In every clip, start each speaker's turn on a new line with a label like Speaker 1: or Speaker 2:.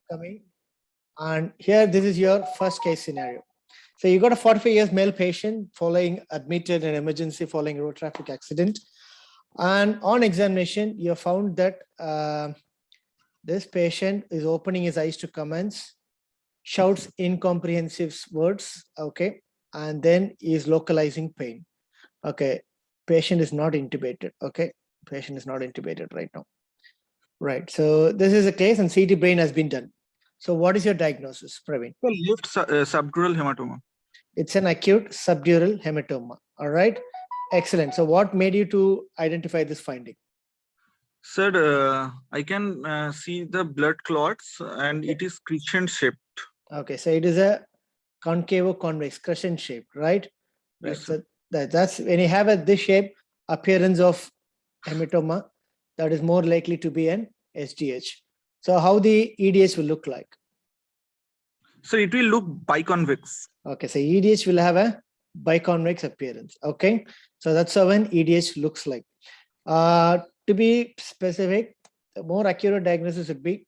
Speaker 1: coming. And here, this is your first case scenario. So you got a 45 years male patient admitted in emergency following a road traffic accident. And on examination, you found that this patient is opening his eyes to comments, shouts incomprehensive words, okay, and then is localizing pain. Okay, patient is not intubated, okay, patient is not intubated right now. Right, so this is a case and CT brain has been done. So what is your diagnosis, Praveen?
Speaker 2: The left subdural hematoma.
Speaker 1: It's an acute subdural hematoma, all right? Excellent. So what made you to identify this finding?
Speaker 2: Sir, I can see the blood clots and it is crescent shaped.
Speaker 1: Okay, so it is a concavo-convex crescent shape, right? Right.
Speaker 2: Yes,
Speaker 1: so that's when you have this shape, appearance of hematoma, that is more likely to be an SDH. So how the EDH will look like?
Speaker 2: So it will look biconvex.
Speaker 1: Okay, so EDH will have a biconvex appearance. Okay, so that's how an EDH looks like. To be specific, the more accurate diagnosis would be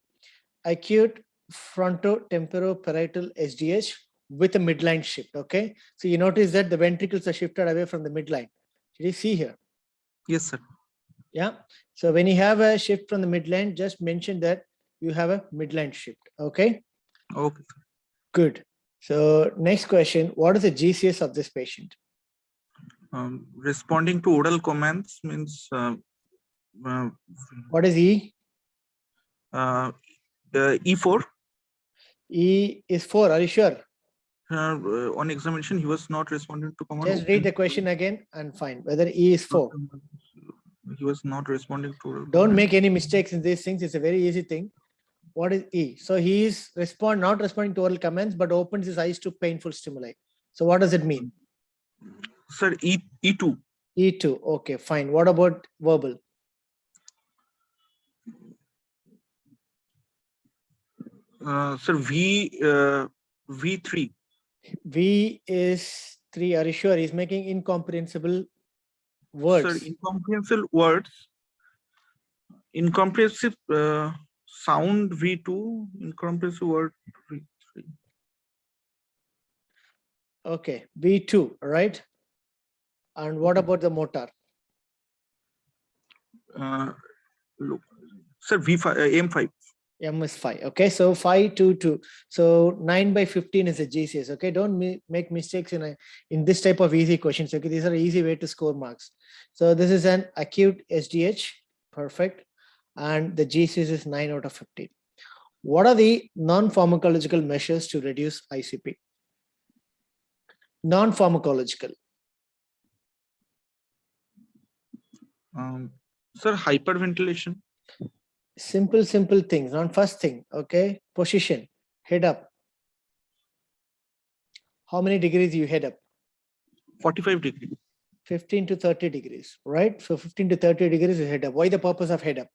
Speaker 1: acute frontotemporoparital SDH with a midline shift. Okay, so you notice that the ventricles are shifted away from the midline. Did you see here?
Speaker 2: Yes, sir.
Speaker 1: Yeah. So when you have a shift from the midline, just mention that you have a midline shift. Okay.
Speaker 2: Okay.
Speaker 1: Good. So next question, what is the GCS of this patient?
Speaker 2: Responding to oral commands means
Speaker 1: what is E?
Speaker 2: E4.
Speaker 1: E is 4. Are you sure?
Speaker 2: On examination, he was not responding to command.
Speaker 1: Just read the question again and find whether E is 4.
Speaker 2: He was not responding to oral
Speaker 1: Don't
Speaker 2: command.
Speaker 1: make any mistakes in these things. It's a very easy thing. What is E? So he is not responding to oral commands, but opens his eyes to painful stimuli. So what does it mean?
Speaker 2: Sir, E2.
Speaker 1: E2. Okay, fine. What about verbal?
Speaker 2: Sir, V3.
Speaker 1: V is 3. Are you sure? He's making incomprehensible words.
Speaker 2: Sir, incomprehensible words. Incomprehensive sound V2. Incomprehensive word V3.
Speaker 1: Okay, V2, right? And what about the motor?
Speaker 2: Look, sir, V5, M5.
Speaker 1: M is 5. Okay, so 5, 2, 2. So 9 by 15 is a GCS. Okay, don't make mistakes in this type of easy questions. Okay, these are easy way to score marks. So this is an acute SDH. Perfect. And the GCS is 9 out of 15. What are the non-pharmacological measures to reduce ICP? Non-pharmacological.
Speaker 2: Sir, hyperventilation.
Speaker 1: Simple things. On first thing, okay, position, head up. How many degrees you head up?
Speaker 2: 45 degrees.
Speaker 1: 15 to 30 degrees, right? So 15 to 30 degrees is head up. Why the purpose of head up?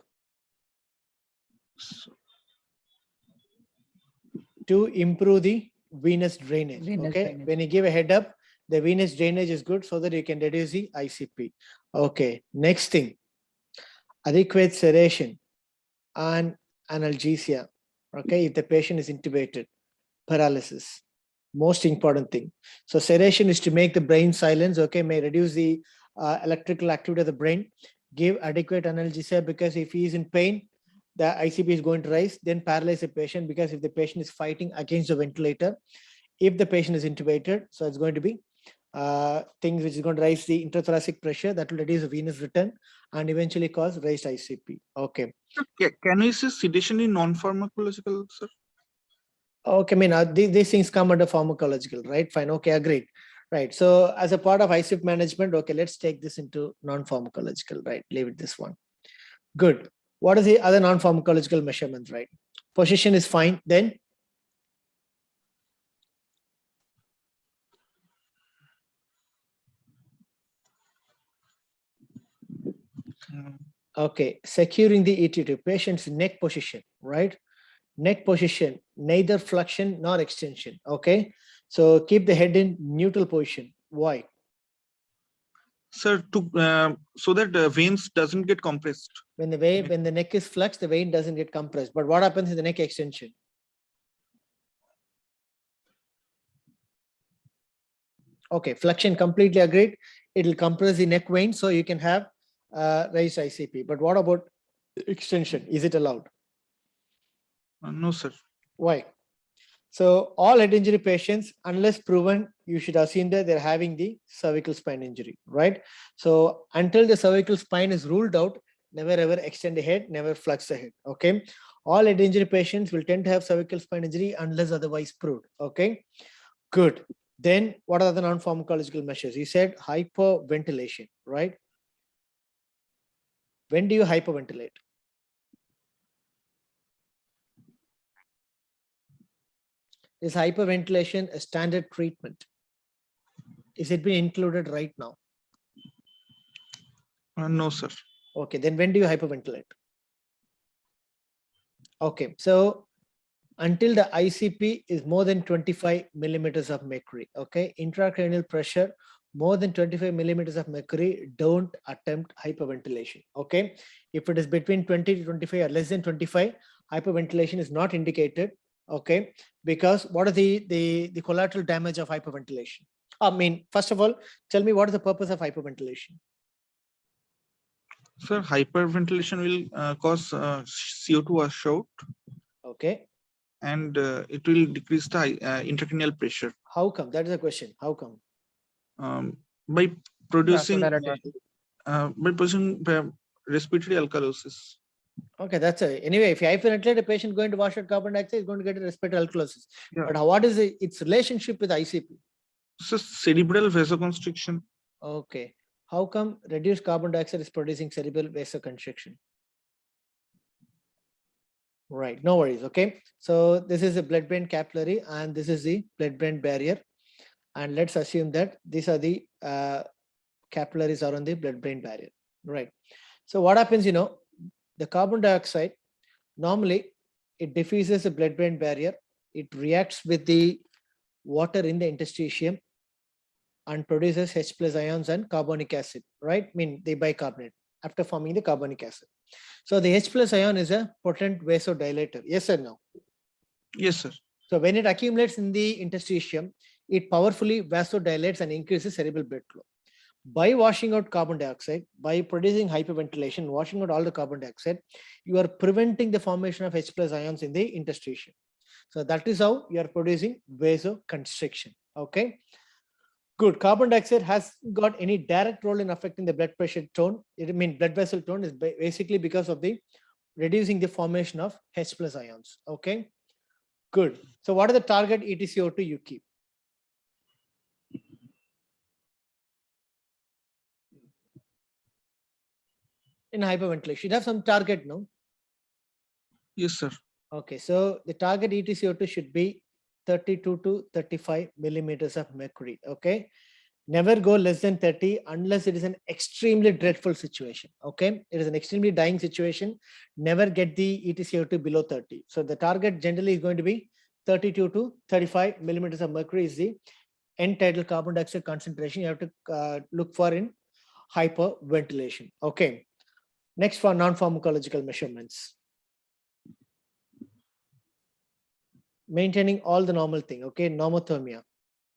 Speaker 1: To improve the venous drainage. Okay, when you give a head up, the venous drainage is good so that you can reduce the ICP. Okay, next thing, adequate sedation and analgesia. Okay, if the patient is intubated, paralysis, most important thing. So sedation is to make the brain silence. Okay, may reduce the electrical activity of the brain. Give adequate analgesia, because if he is in pain, the ICP is going to rise. Then paralyze the patient, because if the patient is fighting against the ventilator, if the patient is intubated, so it's going to be things which is going to raise the intrathoracic pressure, that will reduce the venous return and eventually cause raised ICP. Okay.
Speaker 2: Can we say sedation in non-pharmacological, sir?
Speaker 1: Okay, I mean, these things come under pharmacological, right? Fine. Okay, agreed. Right. So as a part of ICP management, okay, let's take this into non-pharmacological, right? Leave it this one. Good. What is the other non-pharmacological measurements, right? Position is fine. Then okay, securing the ET2, patient's neck position, right? Neck position, neither flexion nor extension. Okay, so keep the head in neutral position. Why?
Speaker 2: Sir, so that veins doesn't get compressed.
Speaker 1: When the neck is flexed, the vein doesn't get compressed. But what happens in the neck extension? Okay, flexion, completely agreed. It will compress the neck vein, so you can have raised ICP. But what about extension? Is it allowed?
Speaker 2: No, sir.
Speaker 1: Why? So all head injury patients, unless proven, you should assume that they're having the cervical spine injury, right? So until the cervical spine is ruled out, never ever extend the head, never flex the head. Okay. All head injury patients will tend to have cervical spine injury unless otherwise proved. Okay. Good. Then what are the non-pharmacological measures? You said hyperventilation, right? When do you hyperventilate? Is hyperventilation a standard treatment? Is it being included right now?
Speaker 2: No, sir.
Speaker 1: Okay, then when do you hyperventilate? Okay, so until the ICP is more than 25 millimeters of mercury, okay, intracranial pressure more than 25 millimeters of mercury, don't attempt hyperventilation. Okay, if it is between 20 to 25 or less than 25, hyperventilation is not indicated. Okay, because what is the collateral damage of hyperventilation? I mean, first of all, tell me what is the purpose of hyperventilation?
Speaker 2: Sir, hyperventilation will cause CO2 washout.
Speaker 1: Okay.
Speaker 2: And it will decrease the intracranial pressure.
Speaker 1: How come? That is a question. How come?
Speaker 2: By producing
Speaker 1: Vasodilatation.
Speaker 2: Respiratory alkalosis.
Speaker 1: Okay, that's it. Anyway, if you hyperventilate, a patient going to wash out carbon dioxide is going to get a respiratory alkalosis.
Speaker 2: Yeah.
Speaker 1: But what is its relationship with ICP?
Speaker 2: So cerebral vasoconstriction.
Speaker 1: Okay. How come reduced carbon dioxide is producing cerebral vasoconstriction? Right, no worries. Okay, so this is a blood-brain capillary and this is the blood-brain barrier. And let's assume that these are the capillaries around the blood-brain barrier. Right. So what happens, the carbon dioxide, normally it diffuses the blood-brain barrier. It reacts with the water in the interstitium and produces H+ ions and carbonic acid, right? I mean, they bicarbonate after forming the carbonic acid. So the H+ ion is a potent vasodilator. Yes or no?
Speaker 2: Yes, sir.
Speaker 1: So when it accumulates in the interstitium, it powerfully vasodilates and increases cerebral blood flow. By washing out carbon dioxide, by producing hyperventilation, washing out all the carbon dioxide, you are preventing the formation of H+ ions in the interstitium. So that is how you are producing vasoconstriction. Okay. Good. Carbon dioxide has got any direct role in affecting the blood pressure tone. It means blood vessel tone is basically because of the reducing the formation of H+ ions. Okay. Good. So what are the target EtCO2 you keep? In hyperventilation, you have some target, no?
Speaker 2: Yes, sir.
Speaker 1: Okay, so the target EtCO2 should be 32 to 35 millimeters of mercury. Okay, never go less than 30 unless it is an extremely dreadful situation. Okay, it is an extremely dying situation. Never get the EtCO2 below 30. So the target generally is going to be 32 to 35 millimeters of mercury is the end tidal carbon dioxide concentration you have to look for in hyperventilation. Okay. Next, for non-pharmacological measurements. Maintaining all the normal thing. Okay. Normothermia.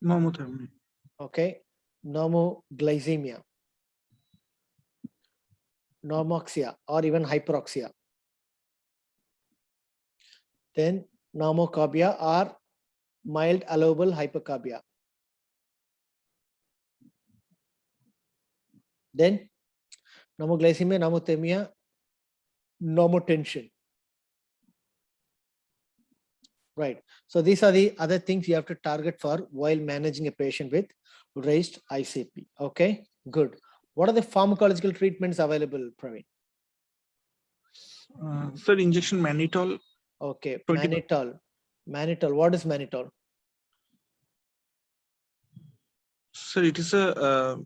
Speaker 2: Normothermia.
Speaker 1: Okay. Normoglycemia. Normoxia or even hyperoxia. Then normocarbia or mild allowable hypercarbia. Then normoglycemia, normothermia, normotension. Right. So these are the other things you have to target for while managing a patient with raised ICP. Okay, good. What are the pharmacological treatments available, Praveen?
Speaker 2: Sir, injection mannitol.
Speaker 1: Okay, mannitol. Mannitol. What is mannitol?
Speaker 2: Sir, it is a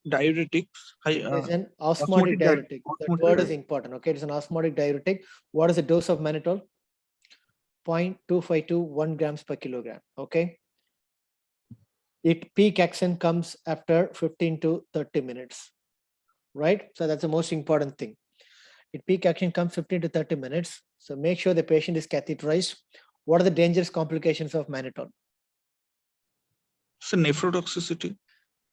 Speaker 2: diuretic.
Speaker 1: It's an osmotic diuretic. That word is important. Okay, it's an osmotic diuretic. What is the dose of mannitol? 0.252 1 grams per kilogram. Okay. Peak action comes after 15 to 30 minutes, right? So that's the most important thing. Peak action comes 15 to 30 minutes. So make sure the patient is catheterized. What are the dangerous complications of mannitol?
Speaker 2: So nephrotoxicity.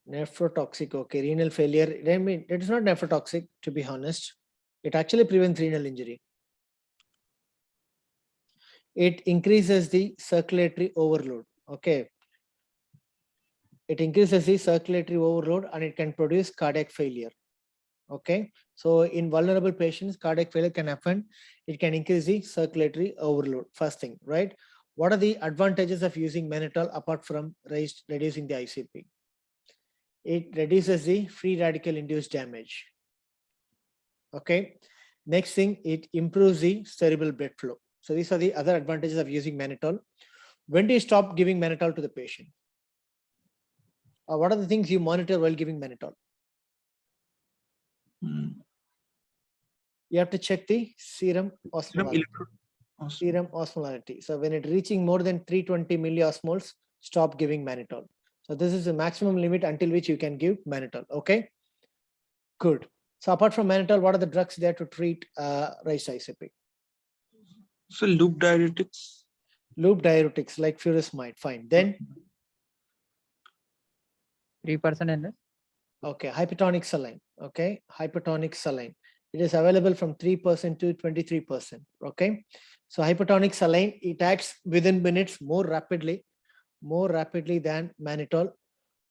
Speaker 1: Nephrotoxic, okay. Renal failure. I mean, it is not nephrotoxic, to be honest. It actually prevents renal injury. It increases the circulatory overload. Okay. It increases the circulatory overload and it can produce cardiac failure. Okay. So in vulnerable patients, cardiac failure can happen. It can increase the circulatory overload. First thing, right? What are the advantages of using mannitol apart from reducing the ICP? It reduces the free radical induced damage. Okay. Next thing, it improves the cerebral blood flow. So these are the other advantages of using mannitol. When do you stop giving mannitol to the patient? What are the things you monitor while giving mannitol? You have to check the serum osmolarity. Serum osmolarity. So when it reaching more than 320 milliosmoles, stop giving mannitol. So this is the maximum limit until which you can give mannitol. Okay. Good. So apart from mannitol, what are the drugs there to treat raised ICP?
Speaker 2: So loop diuretics.
Speaker 1: Loop diuretics like furosemide. Fine. Then
Speaker 3: 3% in this.
Speaker 1: Okay, hypertonic saline. Okay, hypertonic saline. It is available from 3% to 23%. Okay, so hypertonic saline, it acts within minutes more rapidly than mannitol.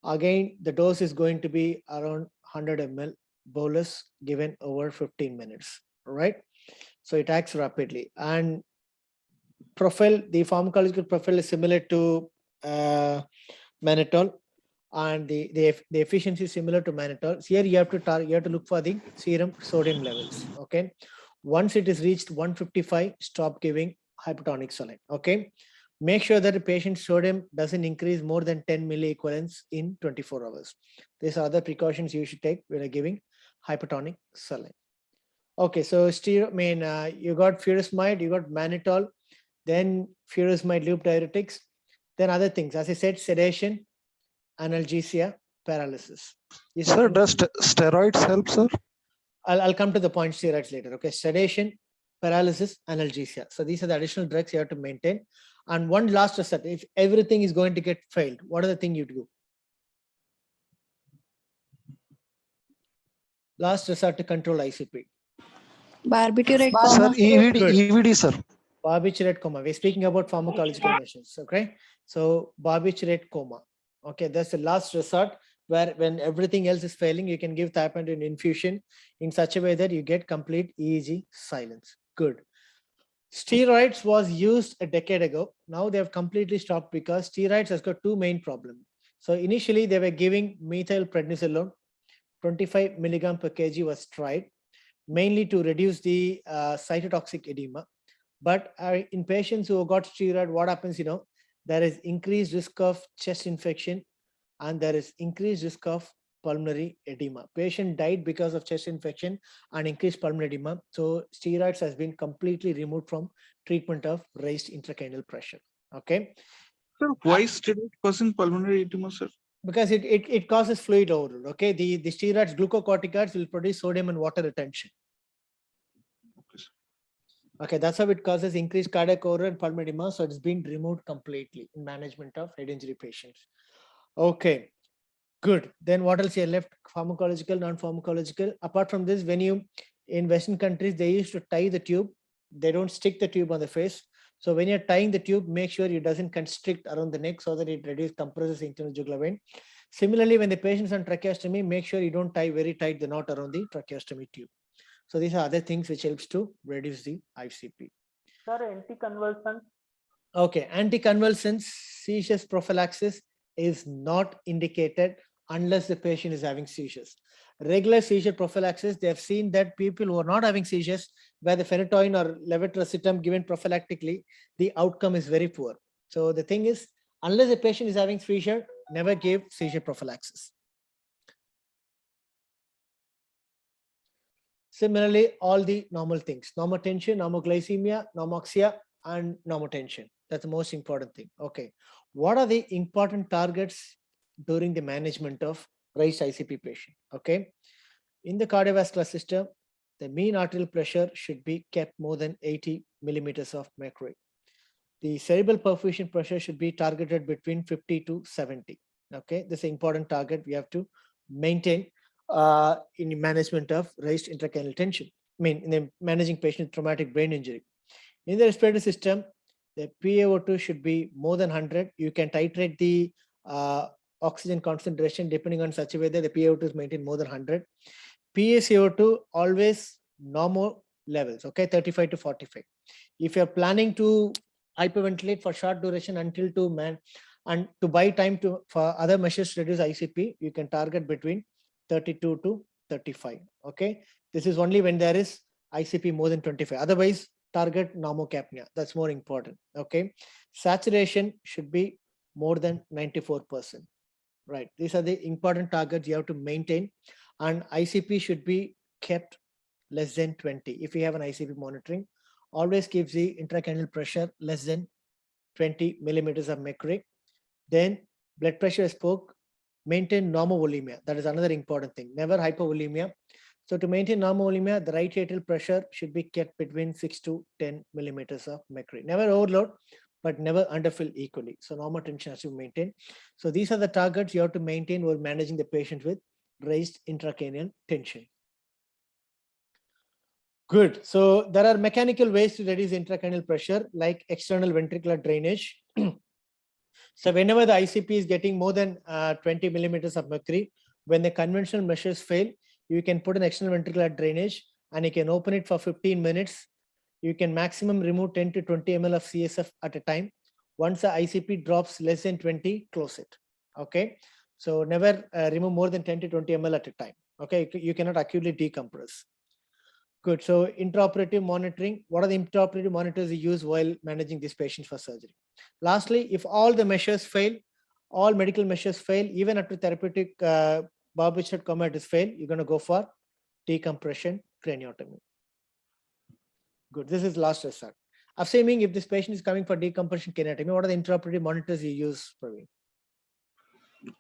Speaker 1: Again, the dose is going to be around 100 ml bolus given over 15 minutes. Right, so it acts rapidly. And profile, the pharmacological profile is similar to mannitol. And the efficiency is similar to mannitol. So here you have to look for the serum sodium levels. Okay, once it is reached 155, stop giving hypertonic saline. Okay, make sure that the patient's sodium doesn't increase more than 10 milliequivalents in 24 hours. These are other precautions you should take when you're giving hypertonic saline. Okay, so you got furosemide, you got mannitol, then furosemide loop diuretics, then other things. As I said, sedation, analgesia, paralysis.
Speaker 4: Sir, does steroids help, sir?
Speaker 1: I'll come to the point steroids later. Okay, sedation, paralysis, analgesia. So these are the additional drugs you have to maintain. And one last result, if everything is going to get failed, what are the things you do? Last resort to control ICP.
Speaker 5: Barbiturate
Speaker 4: Sir,
Speaker 5: coma.
Speaker 4: EVD, sir.
Speaker 1: Barbiturate coma. We're speaking about pharmacological measures. Okay, so barbiturate coma. Okay, that's the last resort where when everything else is failing, you can give thiopentine infusion in such a way that you get complete EEG silence. Good. Steroids was used a decade ago. Now they have completely stopped because steroids has got two main problems. So initially they were giving methylprednisolone, 25 milligram per kg was tried, mainly to reduce the cytotoxic edema. But in patients who got steroid, what happens, there is increased risk of chest infection and there is increased risk of pulmonary edema. Patient died because of chest infection and increased pulmonary edema. So steroids has been completely removed from treatment of raised intracranial pressure. Okay.
Speaker 2: Sir, why steroid causing pulmonary edema, sir?
Speaker 1: Because it causes fluid overload. Okay. The steroids, glucocorticoids will produce sodium and water retention. Okay, that's how it causes increased cardiac overload and pulmonary edema. So it's been removed completely in management of head injury patients. Okay, good. Then what else here left? Pharmacological, non-pharmacological. Apart from this, in Western countries, they used to tie the tube. They don't stick the tube on the face. So when you're tying the tube, make sure it doesn't constrict around the neck so that it compresses internal jugular vein. Similarly, when the patient's on tracheostomy, make sure you don't tie very tight the knot around the tracheostomy tube. So these are other things which helps to reduce the ICP.
Speaker 3: Sir, anticonvulsants.
Speaker 1: Okay, anticonvulsants, seizures prophylaxis is not indicated unless the patient is having seizures. Regular seizure prophylaxis, they have seen that people who are not having seizures, where the phenytoin or levetiracetam given prophylactically, the outcome is very poor. So the thing is, unless the patient is having seizure, never give seizure prophylaxis. Similarly, all the normal things, normotension, normoglycemia, normoxia, and normotension. That's the most important thing. Okay. What are the important targets during the management of raised ICP patient. Okay. In the cardiovascular system, the mean arterial pressure should be kept more than 80 millimeters of mercury. The cerebral perfusion pressure should be targeted between 50 to 70. Okay, this is an important target we have to maintain in management of raised intracranial tension. I mean, in the managing patient with traumatic brain injury. In the respiratory system, the PaO2 should be more than 100. You can titrate the oxygen concentration depending on such a way that the PaO2 is maintained more than 100. PaCO2 always normal levels, okay, 35 to 45. If you're planning to hyperventilate for short duration until to buy time for other measures to reduce ICP, you can target between 32 to 35. Okay, this is only when there is ICP more than 25. Otherwise, target normocapnia. That's more important. Okay, saturation should be more than 94%. Right, these are the important targets you have to maintain, and ICP should be kept less than 20. If you have an ICP monitoring, always keeps the intracranial pressure less than 20 millimeters of mercury. Then blood pressure spoke, maintain normovolemia. That is another important thing. Never hypovolemia. So to maintain normovolemia, the right atrial pressure should be kept between 6 to 10 millimeters of mercury. Never overload, but never underfill equally. So normal tension has to be maintained. So these are the targets you have to maintain while managing the patient with raised intracranial tension. Good. So there are mechanical ways to reduce intracranial pressure, like external ventricular drainage. So whenever the ICP is getting more than 20 millimeters of mercury, when the conventional measures fail, you can put an external ventricular drainage and you can open it for 15 minutes. You can maximum remove 10 to 20 ml of CSF at a time. Once the ICP drops less than 20, close it. Okay. So never remove more than 10 to 20 ml at a time. Okay. You cannot acutely decompress. Good. So intraoperative monitoring. What are the intraoperative monitors you use while managing these patients for surgery? Lastly, if all the measures fail, all medical measures fail, even after therapeutic barbiturate comatose fail, you're going to go for decompression craniotomy. Good. This is last resort. Assuming if this patient is coming for decompression craniotomy, what are the intraoperative monitors you use, Praveen?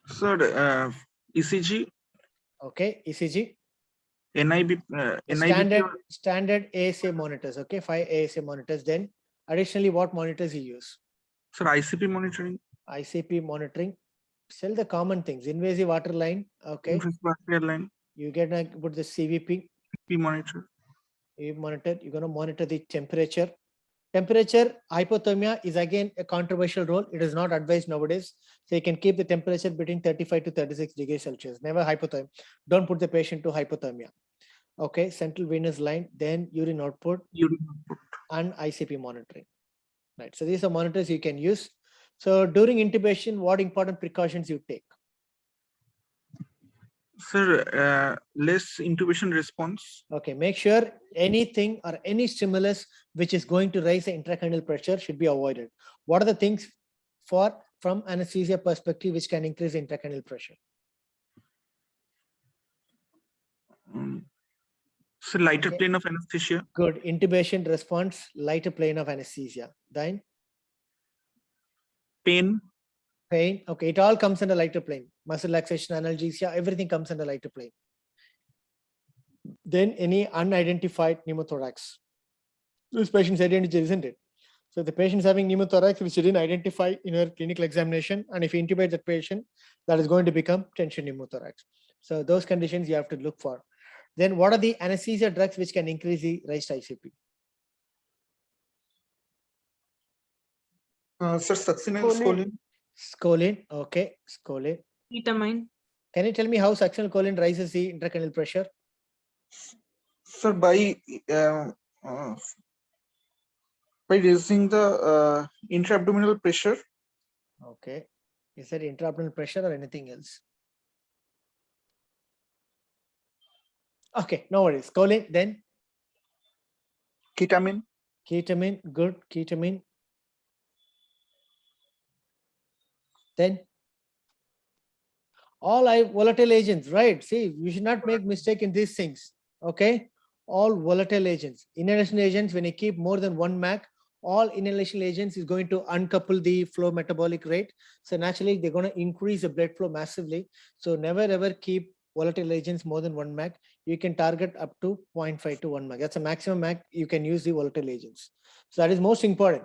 Speaker 2: Sir, ECG.
Speaker 1: Okay, ECG.
Speaker 2: NIB,
Speaker 1: standard ASA monitors. Okay, 5 ASA monitors. Then additionally, what monitors you use?
Speaker 2: Sir, ICP monitoring.
Speaker 1: ICP monitoring. Still the common things. Invasive water line. Okay.
Speaker 2: Invasive water line.
Speaker 1: You get to put the CVP.
Speaker 2: Monitor.
Speaker 1: You monitor. You're going to monitor the temperature. Temperature hypothermia is again a controversial role. It is not advised nowadays. So you can keep the temperature between 35 to 36 degrees Celsius. Never hypothermia. Don't put the patient to hypothermia. Okay, central venous line, then urine output, and ICP monitoring. Right. So these are monitors you can use. So during intubation, what important precautions you take?
Speaker 2: Sir, less intubation response.
Speaker 1: Okay, make sure anything or any stimulus which is going to raise the intracranial pressure should be avoided. What are the things from anesthesia perspective which can increase the intracranial pressure?
Speaker 2: So lighter plane of anesthesia.
Speaker 1: Good. Intubation response, lighter plane of anesthesia. Then
Speaker 2: pain.
Speaker 1: Pain. Okay, it all comes under lighter plane. Muscle relaxation, analgesia, everything comes under lighter plane. Then any unidentified pneumothorax. This patient's identity, isn't it? So the patient is having pneumothorax which you didn't identify in your clinical examination, and if you intubate that patient, that is going to become tension pneumothorax. So those conditions you have to look for. Then what are the anesthesia drugs which can increase the raised ICP?
Speaker 2: Sir, succinyl choline.
Speaker 1: Scoline, okay, scoline.
Speaker 6: Ketamine.
Speaker 1: Can you tell me how succinyl choline raises the intracranial pressure?
Speaker 2: Sir, by raising the intra-abdominal pressure.
Speaker 1: Okay, is that intra-abdominal pressure or anything else? Okay, no worries. Choline, then
Speaker 2: Ketamine.
Speaker 1: Ketamine, good. Ketamine. Then all volatile agents, right? See, you should not make mistake in these things. Okay, all volatile agents. Inhalation agents, when you keep more than 1 MAC, all inhalation agents is going to uncouple the flow metabolic rate. So naturally, they're going to increase the blood flow massively. So never ever keep volatile agents more than 1 mg. You can target up to 0.5 to 1 mg. That's a maximum mg you can use the volatile agents. So that is most important.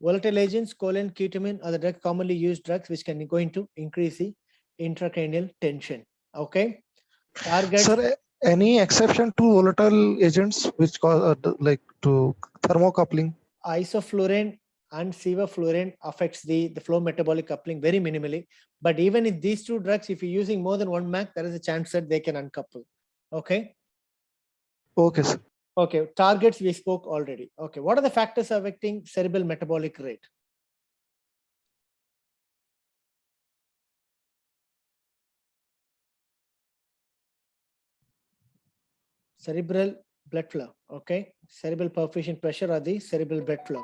Speaker 1: Volatile agents, choline, ketamine are the drugs commonly used drugs which can going to increase the intracranial tension. Okay. Target.
Speaker 4: Sir, any exception to volatile agents which cause like to thermocoupling?
Speaker 1: Isoflurane and sevoflurane affects the flow metabolic coupling very minimally. But even in these two drugs, if you're using more than 1 mg, there is a chance that they can uncouple. Okay.
Speaker 4: Okay, sir.
Speaker 1: Okay. Targets we spoke already. Okay. What are the factors affecting cerebral metabolic rate? Cerebral blood flow. Okay. Cerebral perfusion pressure or the cerebral blood flow.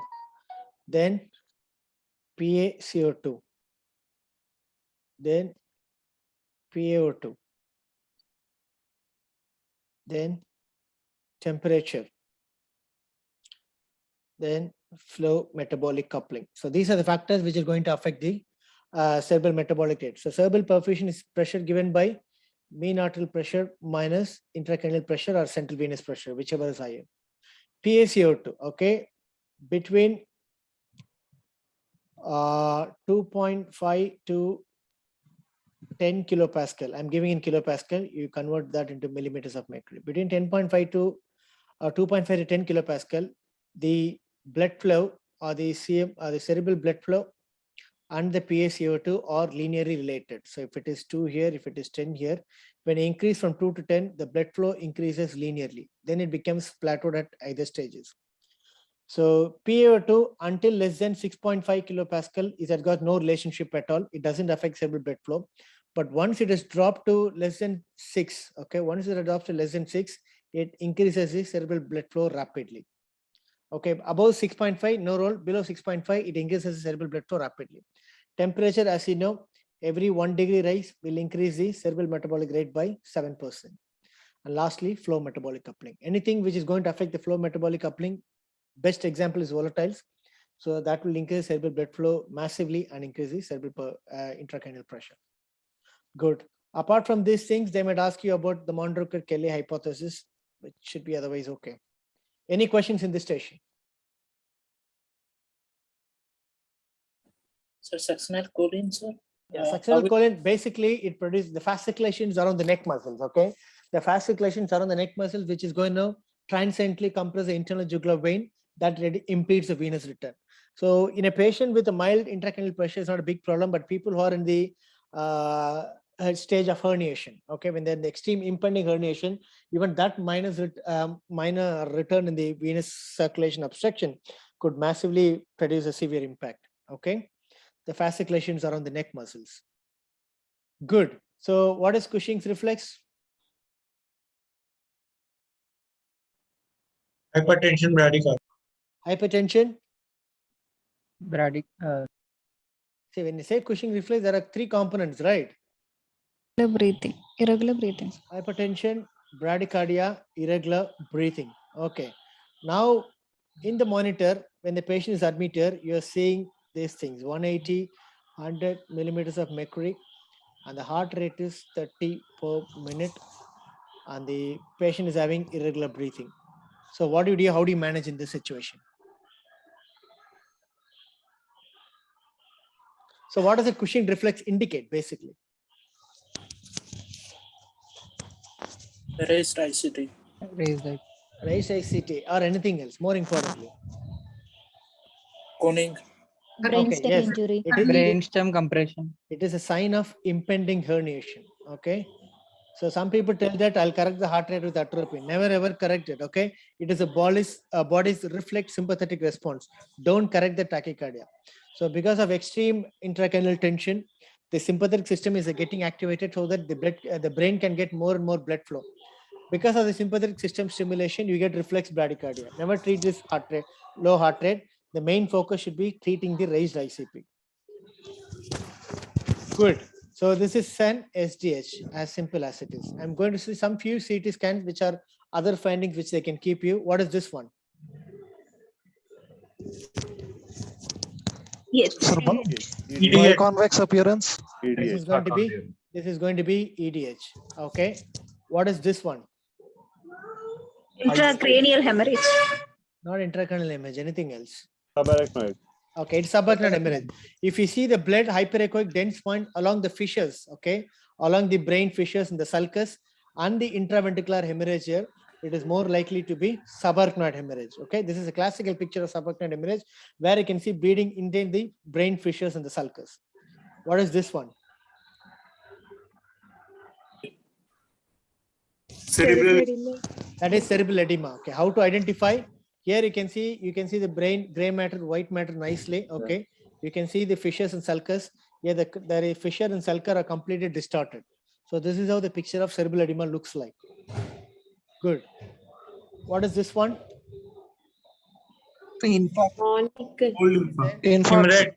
Speaker 1: Then PaCO2. Then PaO2. Then temperature. Then flow metabolic coupling. So these are the factors which are going to affect the cerebral metabolic rate. So cerebral perfusion is pressure given by mean arterial pressure minus intracranial pressure or central venous pressure, whichever is higher. PaCO2, okay, between 2.5 to 10 kilopascal. I'm giving in kilopascal. You convert that into millimeters of mercury. Between 10.5 to 2.5 to 10 kilopascal, the blood flow or the cerebral blood flow and the PaCO2 are linearly related. So if it is 2 here, if it is 10 here, when you increase from 2 to 10, the blood flow increases linearly. Then it becomes plateaued at either stages. So PaO2 until less than 6.5 kilopascal is has got no relationship at all. It doesn't affect cerebral blood flow. But once it is dropped to less than 6, okay, once it drops to less than 6, it increases the cerebral blood flow rapidly. Okay, above 6.5, no role. Below 6.5, it increases the cerebral blood flow rapidly. Temperature, as you know, every 1 degree rise will increase the cerebral metabolic rate by 7%. And lastly, flow metabolic coupling. Anything which is going to affect the flow metabolic coupling, best example is volatiles. So that will increase cerebral blood flow massively and increase the cerebral intracranial pressure. Good. Apart from these things, they might ask you about the Monroe-Kelly hypothesis, which should be otherwise okay. Any questions in this station?
Speaker 6: Sir, succinyl choline, sir?
Speaker 1: Yeah, succinyl choline, basically it produces the fasciculations around the neck muscles, okay? The fasciculations around the neck muscles, which is going to transiently compress the internal jugular vein that impedes the venous return. So in a patient with a mild intracranial pressure, it's not a big problem, but people who are in the stage of herniation, okay, when they're in the extreme impending herniation, even that minor return in the venous circulation obstruction could massively produce a severe impact, okay? The fasciculations are on the neck muscles. Good. So what is Cushing's reflex?
Speaker 7: Hypertension, bradycardia.
Speaker 1: Hypertension.
Speaker 3: See,
Speaker 1: when you say Cushing reflex, there are 3 components, right?
Speaker 5: Irregular breathing.
Speaker 1: Hypertension, bradycardia, irregular breathing. Okay. Now, in the monitor, when the patient is admitted, you are seeing these things: 180, 100 millimeters of mercury, and the heart rate is 30 per minute, and the patient is having irregular breathing. So what do you do? How do you manage in this situation? So what does a Cushing reflex indicate, basically?
Speaker 6: Raised ICT.
Speaker 1: Raised ICT or anything else, more importantly.
Speaker 6: Coning.
Speaker 5: Brainstem
Speaker 1: yes,
Speaker 5: injury.
Speaker 3: Brainstem compression.
Speaker 1: It is a sign of impending herniation. Okay. So some people tell that I'll correct the heart rate with atropine. Never ever correct it. Okay. It is a body's reflex sympathetic response. Don't correct the tachycardia. So because of extreme intracranial tension, the sympathetic system is getting activated so that the brain can get more and more blood flow. Because of the sympathetic system stimulation, you get reflex bradycardia. Never treat this heart rate, low heart rate. The main focus should be treating the raised ICP. Good. So this is SAN SDH, as simple as it is. I'm going to see some few CT scans which are other findings which they can keep you. What is this one?
Speaker 5: Yes.
Speaker 4: Sir,
Speaker 7: EDH.
Speaker 4: convex appearance.
Speaker 1: This is going to be, this is going to be EDH. Okay. What is this one?
Speaker 5: Intracranial hemorrhage.
Speaker 1: Not intracranial image, anything else.
Speaker 7: Subarachnoid.
Speaker 1: Okay, it's subarachnoid hemorrhage. If you see the blood hyperechoic dense point along the fissures, okay, along the brain fissures in the sulcus and the intraventricular hemorrhage here, it is more likely to be subarachnoid hemorrhage. Okay, this is a classical picture of subarachnoid hemorrhage where you can see bleeding in the brain fissures in the sulcus. What is this one?
Speaker 7: Cerebral.
Speaker 1: That is cerebral edema. Okay, how to identify? Here you can see the brain, gray matter, white matter nicely. Okay, you can see the fissures and sulcus. Here the fissure and sulcus are completely distorted. So this is how the picture of cerebral edema looks like. Good. What is this one?
Speaker 4: Infarct.
Speaker 1: It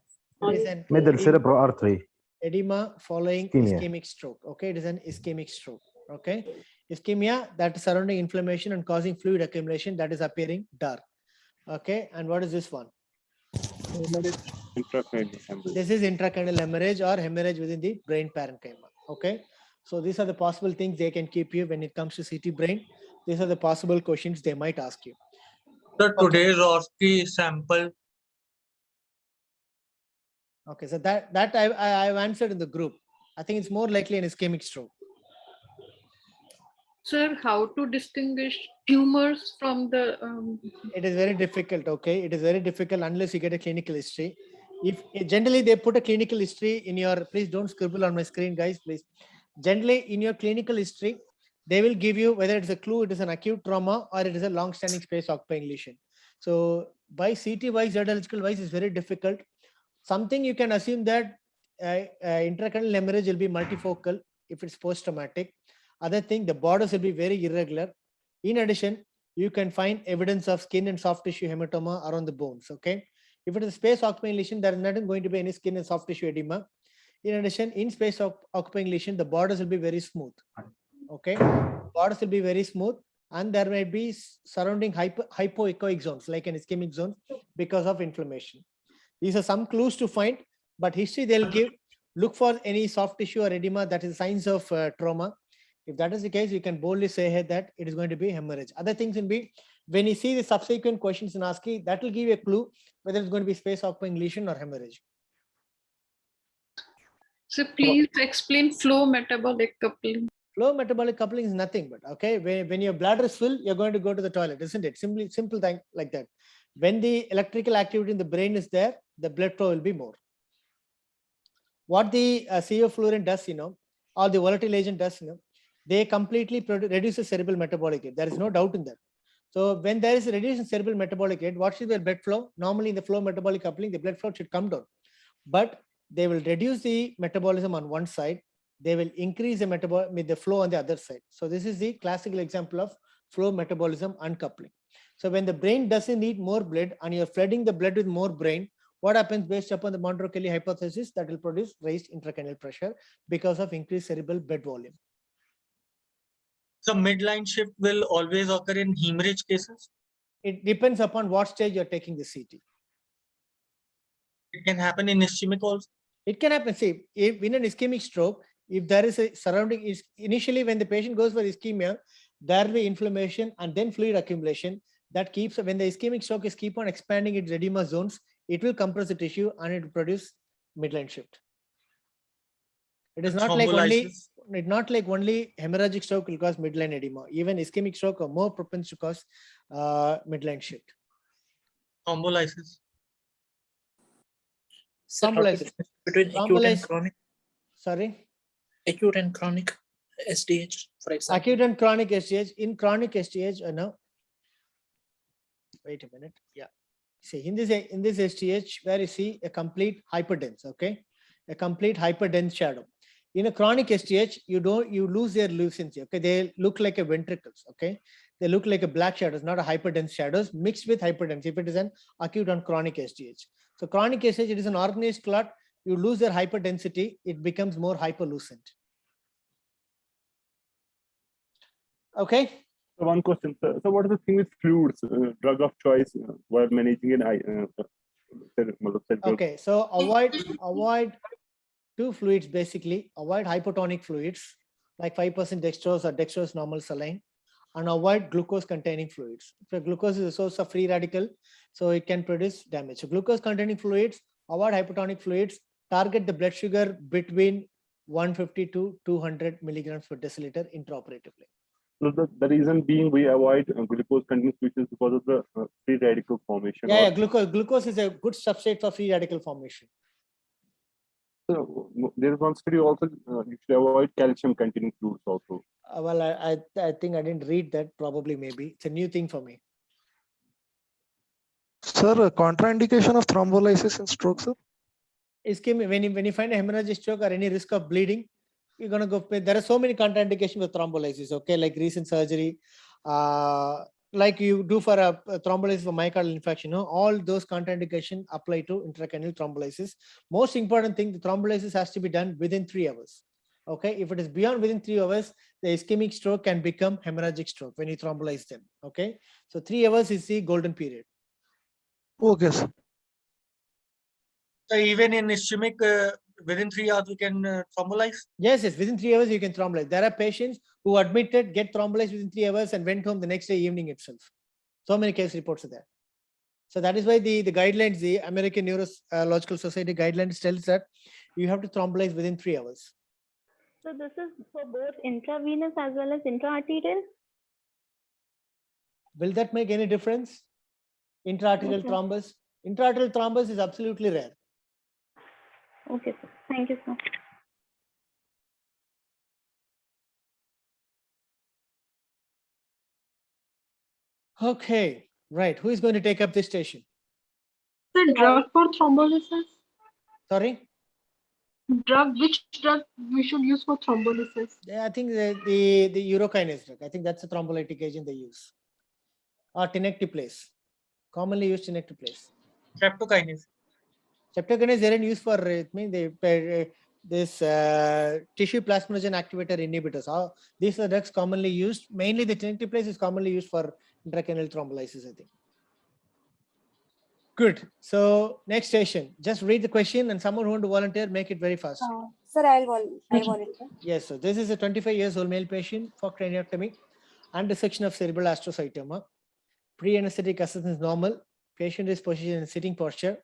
Speaker 1: is an
Speaker 8: middle cerebral artery.
Speaker 1: edema following
Speaker 8: Ischemia.
Speaker 1: ischemic stroke. Okay, it is an ischemic stroke. Okay, ischemia, that is surrounding inflammation and causing fluid accumulation, that is appearing dark. Okay, and what is this one?
Speaker 7: Intracranial hemorrhage.
Speaker 1: This is intracranial hemorrhage or hemorrhage within the brain parenchyma. Okay, so these are the possible things they can keep you when it comes to CT brain. These are the possible questions they might ask you.
Speaker 9: The today's Roski sample.
Speaker 1: Okay, so that I've answered in the group. I think it's more likely an ischemic stroke.
Speaker 10: Sir, how to distinguish tumors from the
Speaker 1: It is very difficult. Okay, it is very difficult unless you get a clinical history. If generally they put a clinical history in your, please don't scribble on my screen, guys, please. Generally in your clinical history, they will give you whether it's a clue, it is an acute trauma or it is a long-standing space occupying lesion. So by CT wise, radiological wise is very difficult. Something you can assume that intracranial hemorrhage will be multifocal if it's post-traumatic. Other thing, the borders will be very irregular. In addition, you can find evidence of skin and soft tissue hematoma around the bones. Okay, if it is a space occupying lesion, there is not going to be any skin and soft tissue edema. In addition, in space occupying lesion, the borders will be very smooth. Okay, borders will be very smooth, and there may be surrounding hypoechoic zones like an ischemic zone because of inflammation. These are some clues to find, but history they'll give. Look for any soft tissue or edema that is signs of trauma. If that is the case, you can boldly say here that it is going to be hemorrhage. Other things will be when you see the subsequent questions in ASCII, that will give you a clue whether it's going to be space occupying lesion or hemorrhage.
Speaker 10: so please explain flow metabolic coupling.
Speaker 1: Flow metabolic coupling is nothing but okay. When your bladder is full, you're going to go to the toilet, isn't it? Simple thing like that. When the electrical activity in the brain is there, the blood flow will be more. What the sevoflurane does, or the volatile agent does, they completely reduce the cerebral metabolic rate. There is no doubt in that. So when there is a reduction in cerebral metabolic rate, what should be the blood flow? Normally in the flow metabolic coupling, the blood flow should come down, but they will reduce the metabolism on one side. They will increase the flow on the other side. So this is the classical example of flow metabolism uncoupling. So when the brain doesn't need more blood and you're flooding the blood with more brain, what happens based upon the Monro-Kelly hypothesis? That will produce raised intracranial pressure because of increased cerebral blood volume.
Speaker 9: So midline shift will always occur in hemorrhage cases?
Speaker 1: It depends upon what stage you're taking the CT.
Speaker 9: It can happen in ischemic also?
Speaker 1: It can happen. See, if in an ischemic stroke, if there is a surrounding, initially when the patient goes for ischemia, there will be inflammation and then fluid accumulation that keeps, when the ischemic stroke is keep on expanding its edema zones, it will compress the tissue and it will produce midline shift. It is not like only hemorrhagic stroke will cause midline edema. Even ischemic stroke are more propense to cause midline shift.
Speaker 9: Thrombolysis.
Speaker 1: Thrombolysis.
Speaker 6: Between acute and chronic.
Speaker 1: Sorry.
Speaker 6: Acute and chronic SDH, for example.
Speaker 1: Acute and chronic SDH. In chronic SDH, no. Wait a minute. Yeah. See, in this SDH, where you see a complete hyperdense, okay, a complete hyperdense shadow. In a chronic SDH, you lose their lucency. Okay, they look like a ventricles. Okay, they look like a black shadows, not a hyperdense shadows mixed with hyperdense. If it is an acute and chronic SDH, so chronic SDH, it is an organized clot. You lose their hyperdensity, it becomes more hyperlucent. Okay,
Speaker 7: So one question, sir. So what is the thing with fluids, drug of choice while managing an cerebral?
Speaker 1: Okay, so avoid two fluids basically. Avoid hypotonic fluids like 5% dextrose or dextrose normal saline, and avoid glucose containing fluids. So glucose is a source of free radical, so it can produce damage. So glucose containing fluids, avoid hypotonic fluids, target the blood sugar between 150 to 200 milligrams per deciliter intraoperatively.
Speaker 7: So the reason being we avoid glucose containing fluids is because of the free radical formation.
Speaker 1: Yeah, glucose is a good substrate for free radical formation.
Speaker 7: So there is one study also, you should avoid calcium containing fluids also.
Speaker 1: Well, I think I didn't read that. Probably, maybe it's a new thing for me.
Speaker 4: Sir, contraindication of thrombolysis in stroke, sir?
Speaker 1: Ischemic, when you find a hemorrhagic stroke or any risk of bleeding, you're gonna go. There are so many contraindications with thrombolysis. Okay, like recent surgery, like you do for a thrombolysis for myocardial infarction. All those contraindications apply to intracranial thrombolysis. Most important thing, the thrombolysis has to be done within 3 hours. Okay, if it is beyond within 3 hours, the ischemic stroke can become hemorrhagic stroke when you thrombolyze them. Okay, so 3 hours is the golden period.
Speaker 4: Okay, sir.
Speaker 9: So even in ischemic, within 3 hours we can thrombolyze.
Speaker 1: Yes, within 3 hours you can thrombolyze. There are patients who admitted, get thrombolyzed within 3 hours and went home the next day evening itself. So many case reports are there. So that is why the guidelines, the American Neurological Society guidelines tells that you have to thrombolyze within 3 hours.
Speaker 5: So this is for both intravenous as well as intraarterial?
Speaker 1: Will that make any difference? Intraarterial
Speaker 5: Okay.
Speaker 1: thrombus? Intraarterial thrombus is absolutely rare.
Speaker 5: Okay, sir. Thank you, sir.
Speaker 1: Okay, right. Who is going to take up this station?
Speaker 10: The drug for thrombolysis?
Speaker 1: Sorry?
Speaker 10: Which drug we should use for thrombolysis?
Speaker 1: Yeah, I think the urokinase drug. I think that's a thrombolytic agent they use. Or tenecteplase. Commonly used tenecteplase.
Speaker 9: Streptokinase.
Speaker 1: Streptokinase they are used for this tissue plasminogen activator inhibitors. These are drugs commonly used. Mainly the tenecteplase is commonly used for intracranial thrombolysis, I think. Good. So next station, just read the question and someone who want to volunteer, make it very fast.
Speaker 5: Sir, I volunteer.
Speaker 1: Yes, so this is a 25 years old male patient for craniotomy and dissection of cerebral astrocytoma. Pre-anesthetic assessment is normal. Patient is positioned in sitting posture.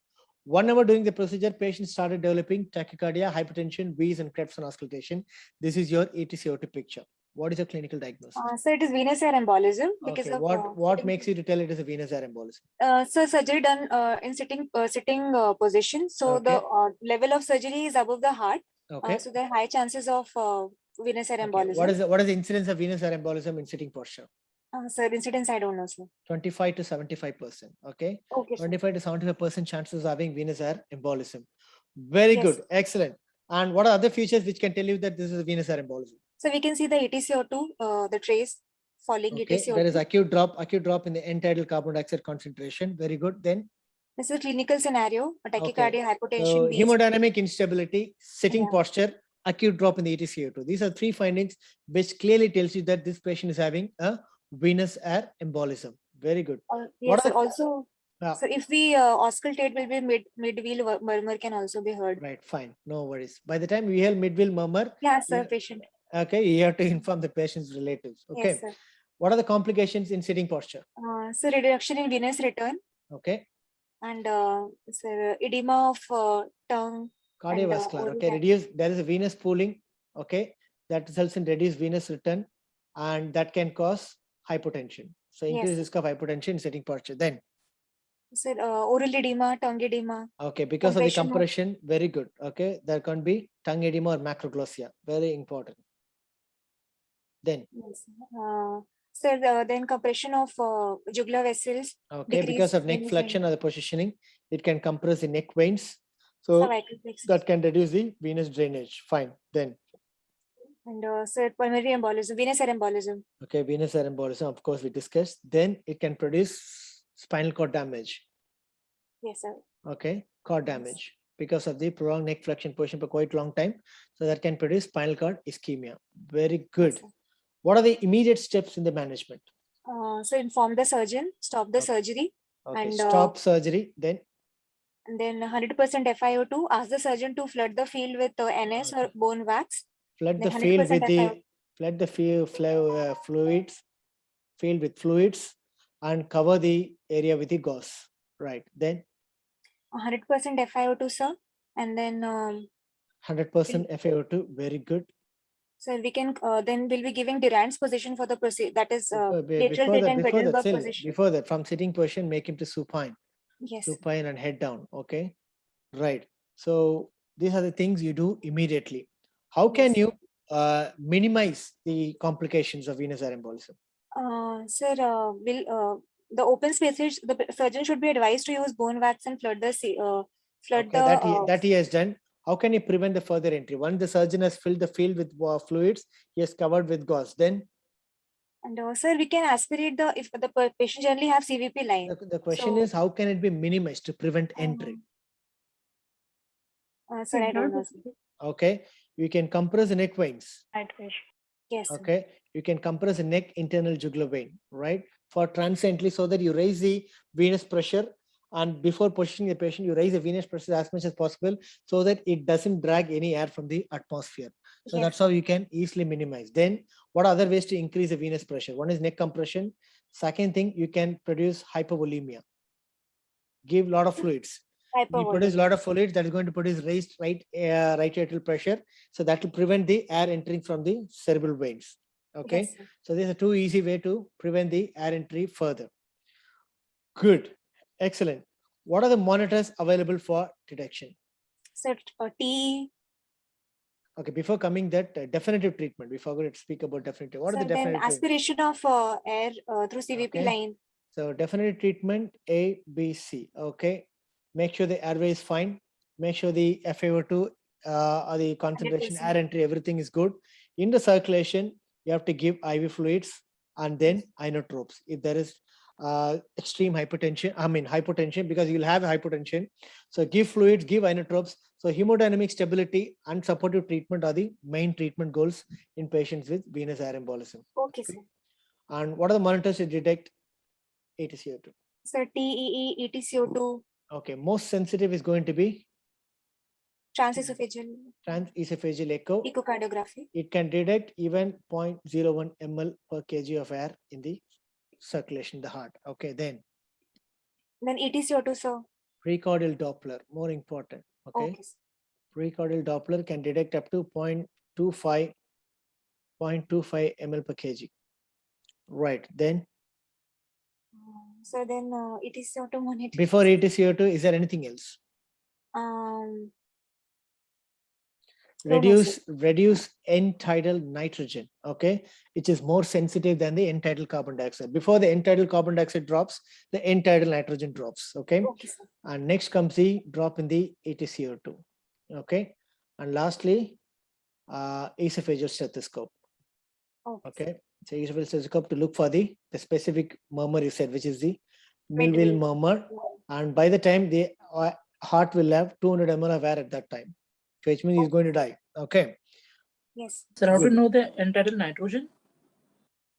Speaker 1: 1 hour during the procedure, patient started developing tachycardia, hypertension, wheeze, and Krebs and auscultation. This is your ETCO2 picture. What is your clinical diagnosis?
Speaker 5: So it is venous air embolism because
Speaker 1: Okay,
Speaker 5: of
Speaker 1: what makes you to tell it is a venous air embolism?
Speaker 5: so surgery done in sitting position. So
Speaker 1: Okay.
Speaker 5: the level of surgery is above the heart.
Speaker 1: Okay.
Speaker 5: So there are high chances of venous air
Speaker 1: Okay.
Speaker 5: embolism.
Speaker 1: What is the incidence of venous air embolism in sitting posture?
Speaker 5: Sir, incidence I don't know, sir.
Speaker 1: 25 to 75%. Okay.
Speaker 5: Okay, sir.
Speaker 1: 25 to 75% chances of having venous air embolism. Very
Speaker 5: Yes.
Speaker 1: good. Excellent. And what are other features which can tell you that this is a venous air embolism?
Speaker 5: So we can see the ETCO2, the trace falling
Speaker 1: Okay.
Speaker 5: ETCO2.
Speaker 1: There is acute drop in the end tidal carbon dioxide concentration. Very good. Then
Speaker 5: This is a clinical scenario, a tachycardia, hypotension.
Speaker 1: so
Speaker 5: wheeze.
Speaker 1: hemodynamic instability, sitting
Speaker 5: Yeah.
Speaker 1: posture, acute drop in the ETCO2. These are 3 findings which clearly tells you that this patient is having a venous air embolism. Very good.
Speaker 5: Yes,
Speaker 1: are
Speaker 5: sir.
Speaker 1: the-
Speaker 5: Also,
Speaker 1: Yeah.
Speaker 5: so if we auscultate, will be mid-wheel murmur can also be heard.
Speaker 1: Right. Fine. No worries. By the time we hear midwheel murmur,
Speaker 5: Yeah, sir,
Speaker 1: Yeah.
Speaker 5: patient.
Speaker 1: okay, you have to inform the patient's relatives. Okay.
Speaker 5: Yes, sir.
Speaker 1: What are the complications in sitting posture?
Speaker 5: So reduction in venous return
Speaker 1: Okay.
Speaker 5: and sir, edema of tongue.
Speaker 1: Cardiovascular.
Speaker 5: oral
Speaker 1: Okay.
Speaker 5: cavity.
Speaker 1: There is a venous pooling. Okay. That results in reduced venous return and that can cause hypotension. So
Speaker 5: Yes.
Speaker 1: increased risk of hypotension in sitting posture. Then,
Speaker 5: Sir, oral edema, tongue edema.
Speaker 1: okay, because of the
Speaker 5: Compression of-
Speaker 1: compression, very good. Okay. There can be tongue edema or macroglossia. Very important. Then,
Speaker 5: Yes. Sir, then compression of jugular vessels.
Speaker 1: okay, because
Speaker 5: decrease
Speaker 1: of neck
Speaker 5: venous
Speaker 1: flexion
Speaker 5: drainage.
Speaker 1: or the positioning, it can compress the neck veins. So
Speaker 5: Cervical plexus.
Speaker 1: that can reduce the venous drainage. Fine. Then,
Speaker 5: And sir, pulmonary embolism, venous air embolism.
Speaker 1: okay, venous air embolism, of course, we discussed. Then it can produce spinal cord damage.
Speaker 5: Yes, sir.
Speaker 1: Okay, cord damage because of the prolonged neck flexion position for quite long time. So that can produce spinal cord ischemia. Very good.
Speaker 5: sir.
Speaker 1: What are the immediate steps in the management?
Speaker 5: So inform the surgeon, stop the
Speaker 1: Okay.
Speaker 5: surgery,
Speaker 1: Okay,
Speaker 5: And,
Speaker 1: stop surgery, then
Speaker 5: and then 100% FiO2. Ask the surgeon to flood the field with NS or bone wax.
Speaker 1: flood the
Speaker 5: Then
Speaker 1: field
Speaker 5: 100%
Speaker 1: with the
Speaker 5: FiO2.
Speaker 1: flood the fluids, field with fluids, and cover the area with the gauze. Right, then
Speaker 5: 100% FiO2, sir. And then
Speaker 1: 100% FiO2, very good.
Speaker 5: so we can then we'll be giving Durant's position for the procedure, that is lateral
Speaker 1: Before that,
Speaker 5: and Widdelberg position.
Speaker 1: before that, from sitting position, make him to supine.
Speaker 5: Yes.
Speaker 1: Supine and head down. Okay, right. So these are the things you do immediately. How can
Speaker 5: Yes.
Speaker 1: you minimize the complications of venous air embolism?
Speaker 5: Sir, will the open spaces, the surgeon should be advised to use bone wax and flood the flood
Speaker 1: Okay,
Speaker 5: the
Speaker 1: that he has done. How can he prevent the further entry? Once the surgeon has filled the field with fluids, he has covered with gauze. Then
Speaker 5: and sir, we can aspirate the if the patient generally have CVP line.
Speaker 1: the question
Speaker 5: So,
Speaker 1: is, how can it be minimized to prevent entry?
Speaker 5: Sir, I don't know. Sir.
Speaker 1: Okay, you can compress the neck veins.
Speaker 5: Yes. Sir.
Speaker 1: Okay, you can compress the neck internal jugular vein, right? For transiently, so that you raise the venous pressure, and before positioning the patient, you raise the venous pressure as much as possible so that it doesn't drag any air from the atmosphere. So
Speaker 5: Yes,
Speaker 1: that's how you can easily minimize. Then what are other ways to increase the venous pressure? One is neck compression. Second thing, you can produce hypovolemia. Give a lot of fluids. You produce a lot of fluids that is going to produce raised right atrial pressure. So that will prevent the air entering from the cerebral veins. Okay.
Speaker 5: Yes, sir.
Speaker 1: So these are two easy way to prevent the air entry further. Good. Excellent. What are the monitors available for detection?
Speaker 5: Sir, TE.
Speaker 1: Okay, before coming that definitive treatment, we forgot to speak about definitive. What are
Speaker 5: Sir,
Speaker 1: the
Speaker 5: then
Speaker 1: definitive treatment?
Speaker 5: aspiration of air through CVP
Speaker 1: Okay.
Speaker 5: line.
Speaker 1: So definitive treatment A, B, C. Okay. Make sure the airway is fine. Make sure the FiO2 or the concentration,
Speaker 5: 100%.
Speaker 1: air entry, everything is good. In the circulation, you have to give IV fluids and then inotropes. If there is extreme hypotension, because you'll have hypotension. So give fluids, give inotropes. So hemodynamic stability and supportive treatment are the main treatment goals in patients with venous air embolism.
Speaker 5: Okay, sir.
Speaker 1: And what are the monitors to detect ATCO2?
Speaker 5: Sir, TEE, ETCO2,
Speaker 1: Okay, most sensitive is going to be
Speaker 5: transesophageal
Speaker 1: transesophageal echo.
Speaker 5: echocardiography.
Speaker 1: It can detect even 0.01 ml per kg of air in the circulation, the heart. Okay, then
Speaker 5: Then ETCO2, sir.
Speaker 1: precordial Doppler, more important. Okay,
Speaker 5: Okay, sir.
Speaker 1: precordial Doppler can detect up to 0.25 ml per kg. Right, then
Speaker 5: So then ETCO2 monitor.
Speaker 1: before ATCO2, is there anything else?
Speaker 5: No, no, sir.
Speaker 1: Reduce end-tidal nitrogen, okay, which is more sensitive than the end-tidal carbon dioxide. Before the end-tidal carbon dioxide drops, the end-tidal nitrogen drops, okay?
Speaker 5: Okay, sir.
Speaker 1: And next comes the drop in the ATCO2, okay? And lastly, esophageal stethoscope, okay? So esophageal stethoscope to look for the specific murmur you said, which is the Melville murmur. And by the time the heart will have 200 ml of air at that time, which means he's going to die. Okay.
Speaker 5: Yes.
Speaker 6: Sir, how to
Speaker 1: Good.
Speaker 6: know the entitled nitrogen?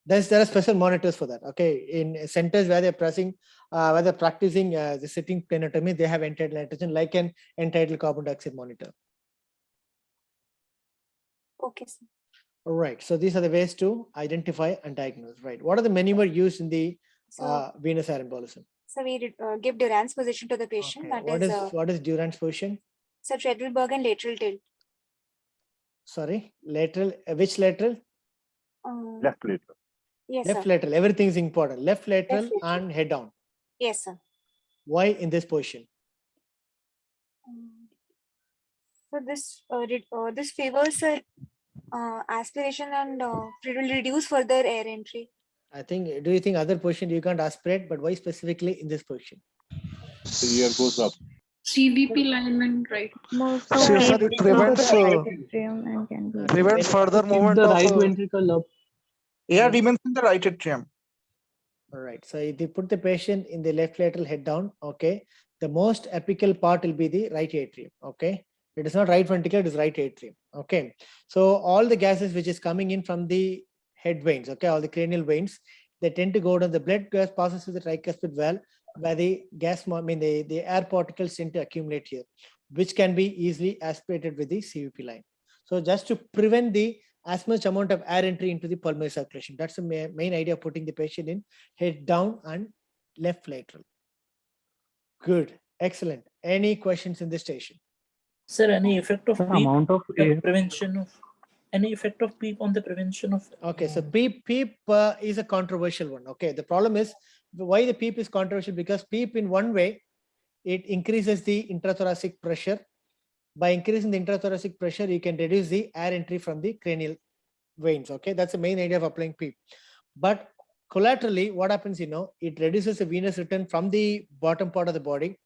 Speaker 1: There are special monitors for that. Okay. In centers where they're pressing, where they're practicing the sitting planotomy, they have entitled nitrogen like an entitled carbon dioxide monitor.
Speaker 5: Okay, sir.
Speaker 1: All right. So these are the ways to identify and diagnose. Right. What are the maneuver used in the
Speaker 5: So,
Speaker 1: venous air embolism?
Speaker 5: so we give Durant's position to the patient.
Speaker 1: Okay.
Speaker 5: That
Speaker 1: What is Durant's position?
Speaker 5: Sir, Treadwell-Berg and lateral tilt.
Speaker 1: Sorry, lateral. Which lateral?
Speaker 7: Left lateral.
Speaker 5: Yes,
Speaker 1: Left
Speaker 5: sir.
Speaker 1: lateral. Everything is important. Left lateral
Speaker 5: lateral.
Speaker 1: and head down.
Speaker 5: Yes, sir.
Speaker 1: Why in this position?
Speaker 5: So this favors aspiration and it will reduce further air entry.
Speaker 1: I think, do you think other position you can't aspirate, but why specifically in this position?
Speaker 7: The ear goes up.
Speaker 10: CVP line and right.
Speaker 4: So, sir, it prevents further
Speaker 3: Keep
Speaker 4: movement
Speaker 3: the
Speaker 4: of
Speaker 3: right ventricle up.
Speaker 2: Air remains in the right atrium.
Speaker 1: All right. So if you put the patient in the left lateral head down, okay, the most apical part will be the right atrium. Okay. It is not right ventricle, it is right atrium. Okay. So all the gases which is coming in from the head veins, okay, all the cranial veins, they tend to go down. The blood gas passes through the tricuspid valve where the the air particles tend to accumulate here, which can be easily aspirated with the CVP line. So just to prevent the as much amount of air entry into the pulmonary circulation. That's the main idea of putting the patient in head down and left lateral. Good, excellent. Any questions in this station?
Speaker 6: Sir, any effect of
Speaker 3: Sir,
Speaker 6: PEEP
Speaker 3: amount of
Speaker 6: the
Speaker 3: air.
Speaker 6: prevention of any effect of PEEP on the prevention of
Speaker 1: Okay, so PEEP is a controversial one. Okay, the problem is why the PEEP is controversial, because PEEP in one way, it increases the intrathoracic pressure. By increasing the intrathoracic pressure, you can reduce the air entry from the cranial veins. Okay, that's the main idea of applying PEEP. But collaterally, what happens, it reduces the venous return from the bottom part of the body.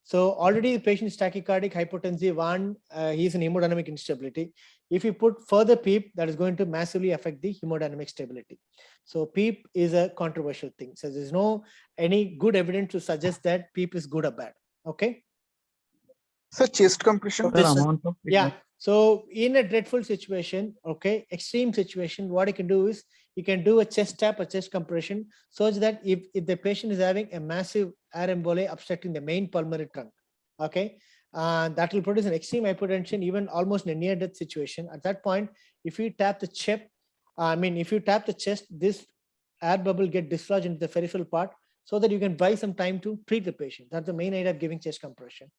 Speaker 1: So already the patient is tachycardic, hypotensive, and he is in hemodynamic instability. If you put further PEEP, that is going to massively affect the hemodynamic stability. So PEEP is a controversial thing. So there's no any good evidence to suggest that PEEP is good or bad. Okay.
Speaker 2: Sir, chest compression.
Speaker 3: Sir, amount of
Speaker 1: Yeah. So in a dreadful situation, okay, extreme situation, what you can do is you can do a chest tap, a chest compression, such that if the patient is having a massive air embolia obstructing the main pulmonary trunk, okay, that will produce an extreme hypertension, even almost in a near-death situation. At that point, if you tap the chest, if you tap the chest, this air bubble get dislodged into the peripheral part, so that you can buy some time to treat the patient. That's the main idea of giving chest compression.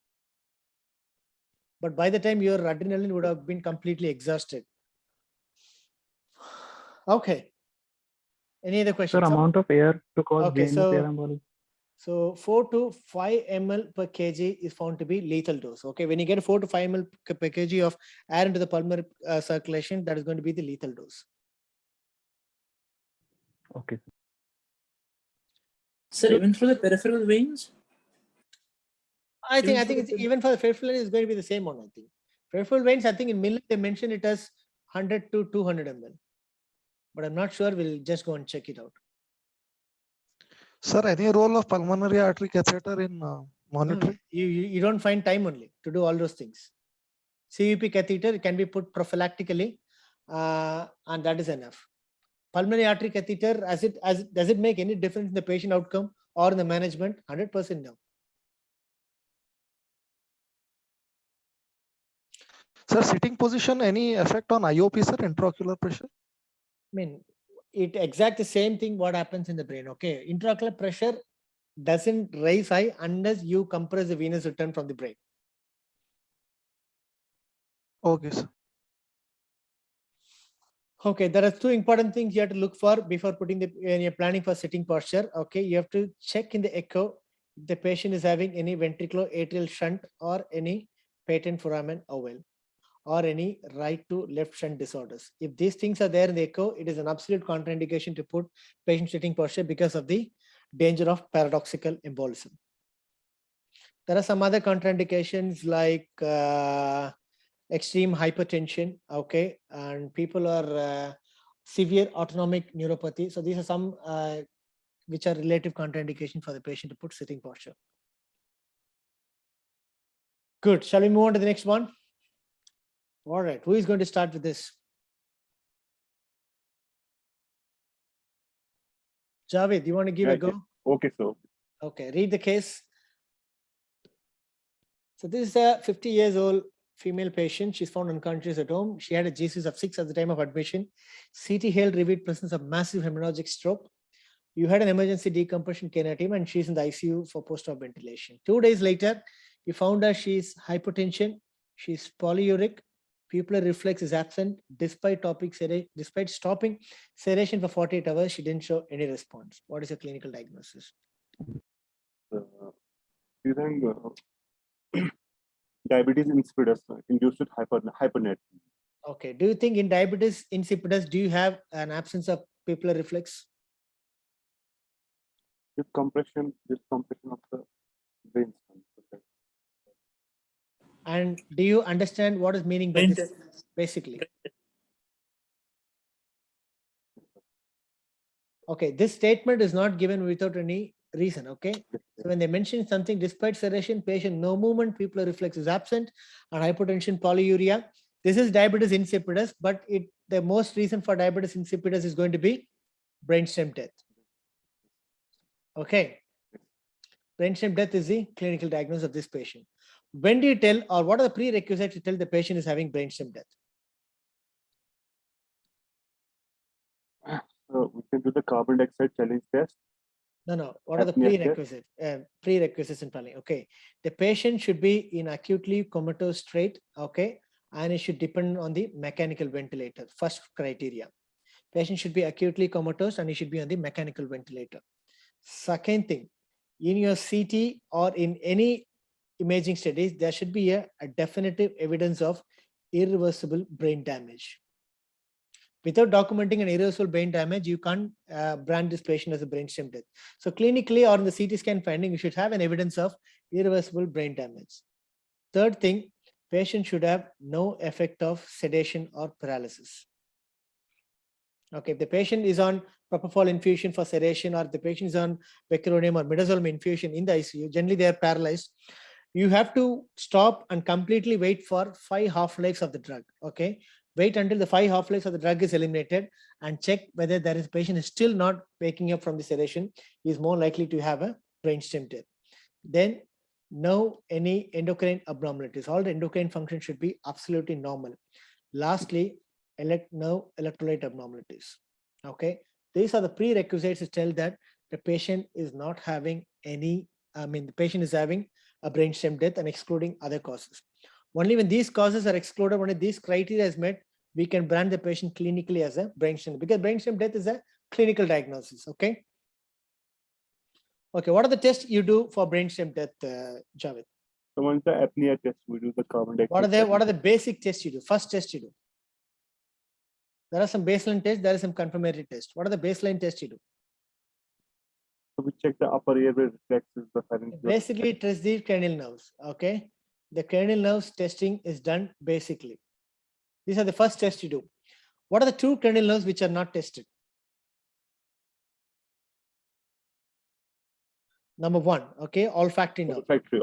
Speaker 1: But by the time your adrenaline would have been completely exhausted. Okay. Any other
Speaker 3: Sir,
Speaker 1: questions?
Speaker 3: amount of air to cause
Speaker 1: Okay,
Speaker 3: venous
Speaker 1: so-
Speaker 3: air embolism.
Speaker 1: So 4 to 5 ml per kg is found to be lethal dose. Okay, when you get 4 to 5 ml per kg of air into the pulmonary circulation, that is going to be the lethal dose.
Speaker 3: Okay.
Speaker 6: sir, even through the peripheral veins?
Speaker 1: I think
Speaker 6: Even for
Speaker 1: it's
Speaker 6: the-
Speaker 1: even for the peripheral vein is going to be the same one. I think peripheral veins. I think in Miller they mentioned it as 100 to 200 ml, but I'm not sure. We'll just go and check it out.
Speaker 4: Sir, any role of pulmonary artery catheter in
Speaker 1: No,
Speaker 4: monitoring?
Speaker 1: you don't find time only to do all those things. CVP catheter can be put prophylactically, and that is enough. Pulmonary artery catheter, does it make any difference in the patient outcome or in the management? 100% no.
Speaker 4: Sir, sitting position, any effect on IOP, sir, intraocular pressure?
Speaker 1: It exact the same thing what happens in the brain. Okay, intraocular pressure doesn't rise high unless you compress the venous return from the brain.
Speaker 4: Okay, sir.
Speaker 1: Okay, there are two important things you have to look for before putting when you're planning for sitting posture. Okay, you have to check in the echo if the patient is having any ventricular-atrial shunt or any patent foramen oval, or any right to left shunt disorders. If these things are there in the echo, it is an absolute contraindication to put patient sitting posture because of the danger of paradoxical embolism. There are some other contraindications like extreme hypertension, okay, and people are severe autonomic neuropathy. So these are some which are relative contraindication for the patient to put sitting posture. Good. Shall we move on to the next one? All right. Who is going to start with this? Javed, you want to give a go?
Speaker 7: Okay, so
Speaker 1: Okay. Read the case. So this is a 50 years old female patient. She's found unconscious at home. She had a GCS of 6 at the time of admission. CT Hale revealed presence of massive hemorrhagic stroke. You had an emergency decompression care team, and she's in the ICU for post-op ventilation. 2 days later, you found her she's hypotension, she's polyuric, pupillar reflex is absent. Despite stopping sedation for 48 hours, she didn't show any response. What is your clinical diagnosis?
Speaker 7: you think diabetes insipidus induced with hypernet.
Speaker 1: Okay. Do you think in diabetes insipidus, do you have an absence of pupillar reflex?
Speaker 7: This compression of the veins.
Speaker 1: And do you understand what is meaning by
Speaker 6: Brain
Speaker 1: this basically? Okay, this statement is not given without any reason. Okay, so when they mention something, despite sedation, patient no movement, pupillar reflex is absent, and hypotension, polyuria, this is diabetes insipidus, but the most reason for diabetes insipidus is going to be brainstem death. Okay. Brainstem death is the clinical diagnosis of this patient. When do you tell, or what are the prerequisites to tell the patient is having brainstem death?
Speaker 7: We can do the carbon dioxide challenge test.
Speaker 1: No. What are the
Speaker 7: Apnea test.
Speaker 1: prerequisites? Prerequisites in planning. Okay. The patient should be in acutely comatose state. Okay. And it should depend on the mechanical ventilator. First criteria. Patient should be acutely comatose and he should be on the mechanical ventilator. Second thing, in your CT or in any imaging studies, there should be a definitive evidence of irreversible brain damage. Without documenting an irreversible brain damage, you can't brand this patient as a brainstem death. So clinically or in the CT scan finding, you should have an evidence of irreversible brain damage. Third thing, patient should have no effect of sedation or paralysis. Okay, if the patient is on propofol infusion for sedation, or the patient is on vecuronium or midazolam infusion in the ICU, generally they are paralyzed. You have to stop and completely wait for 5 half-lives of the drug. Okay, wait until the 5 half-lives of the drug is eliminated and check whether there is patient is still not waking up from the sedation. He is more likely to have a brainstem death. Then no any endocrine abnormalities. All the endocrine function should be absolutely normal. Lastly, no electrolyte abnormalities. Okay, these are the prerequisites to tell that the patient is not having any, the patient is having a brainstem death and excluding other causes. Only when these causes are excluded, when these criteria is met, we can brand the patient clinically as a brainstem, because brainstem death is a clinical diagnosis. Okay. Okay, what are the tests you do for brainstem death, Javed?
Speaker 7: So once the apnea test, we do the carbon dioxide.
Speaker 1: What are the basic tests you do? First test you do. There are some baseline tests, there is some confirmatory test. What are the baseline tests you do?
Speaker 7: So we check the upper airway reflexes, the pharyngeal.
Speaker 1: Basically, test the cranial nerves. Okay, the cranial nerves testing is done basically. These are the first tests you do. What are the 2 cranial nerves which are not tested? Number 1, okay, olfactory nerve.
Speaker 7: Olfactory.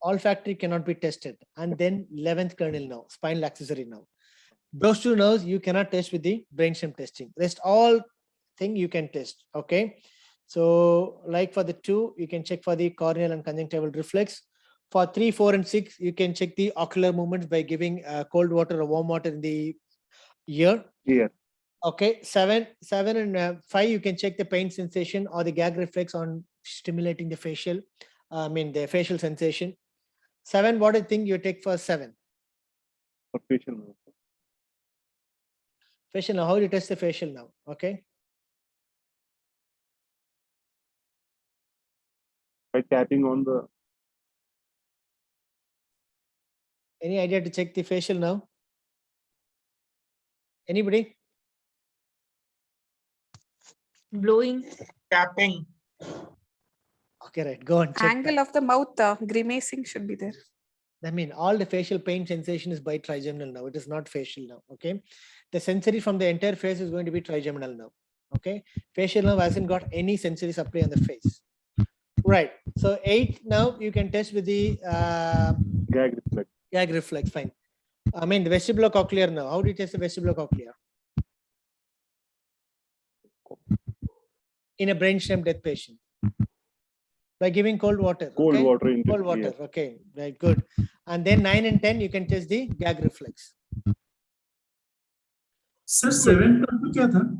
Speaker 1: Olfactory cannot be tested. And then 11th cranial nerve, spinal accessory nerve. Those 2 nerves you cannot test with the brainstem testing. Rest all thing you can test. Okay. So like for the 2, you can check for the corneal and conjunctival reflex. For 3, 4, and 6, you can check the ocular movements by giving cold water or warm water in the ear.
Speaker 7: Yeah.
Speaker 1: Okay. 7 and 5, you can check the pain sensation or the gag reflex on stimulating the facial, the facial sensation. 7, what do you think you take for 7?
Speaker 7: For facial nerve.
Speaker 1: Facial now, how do you test the facial now? Okay.
Speaker 7: By tapping on the.
Speaker 1: Any idea to check the facial now? Anybody?
Speaker 8: Blowing.
Speaker 9: Tapping.
Speaker 1: Okay, right. Go and check.
Speaker 8: Angle of the mouth, grimacing should be there.
Speaker 1: All the facial pain sensation is by trigeminal nerve. It is not facial nerve. Okay. The sensory from the entire face is going to be trigeminal nerve. Okay. Facial nerve hasn't got any sensory supply on the face. Right. So 8 now you can test with the
Speaker 7: Gag reflex.
Speaker 1: Gag reflex. Fine. The vestibulocochlear nerve. How do you test the vestibulocochlear? In a brainstem death patient. By giving cold water.
Speaker 7: Cold
Speaker 1: okay?
Speaker 7: water.
Speaker 1: Cold water. Yeah. Okay. Right. Good. And then 9 and 10, you can test the gag reflex.
Speaker 6: Sir, 7 का क्या था?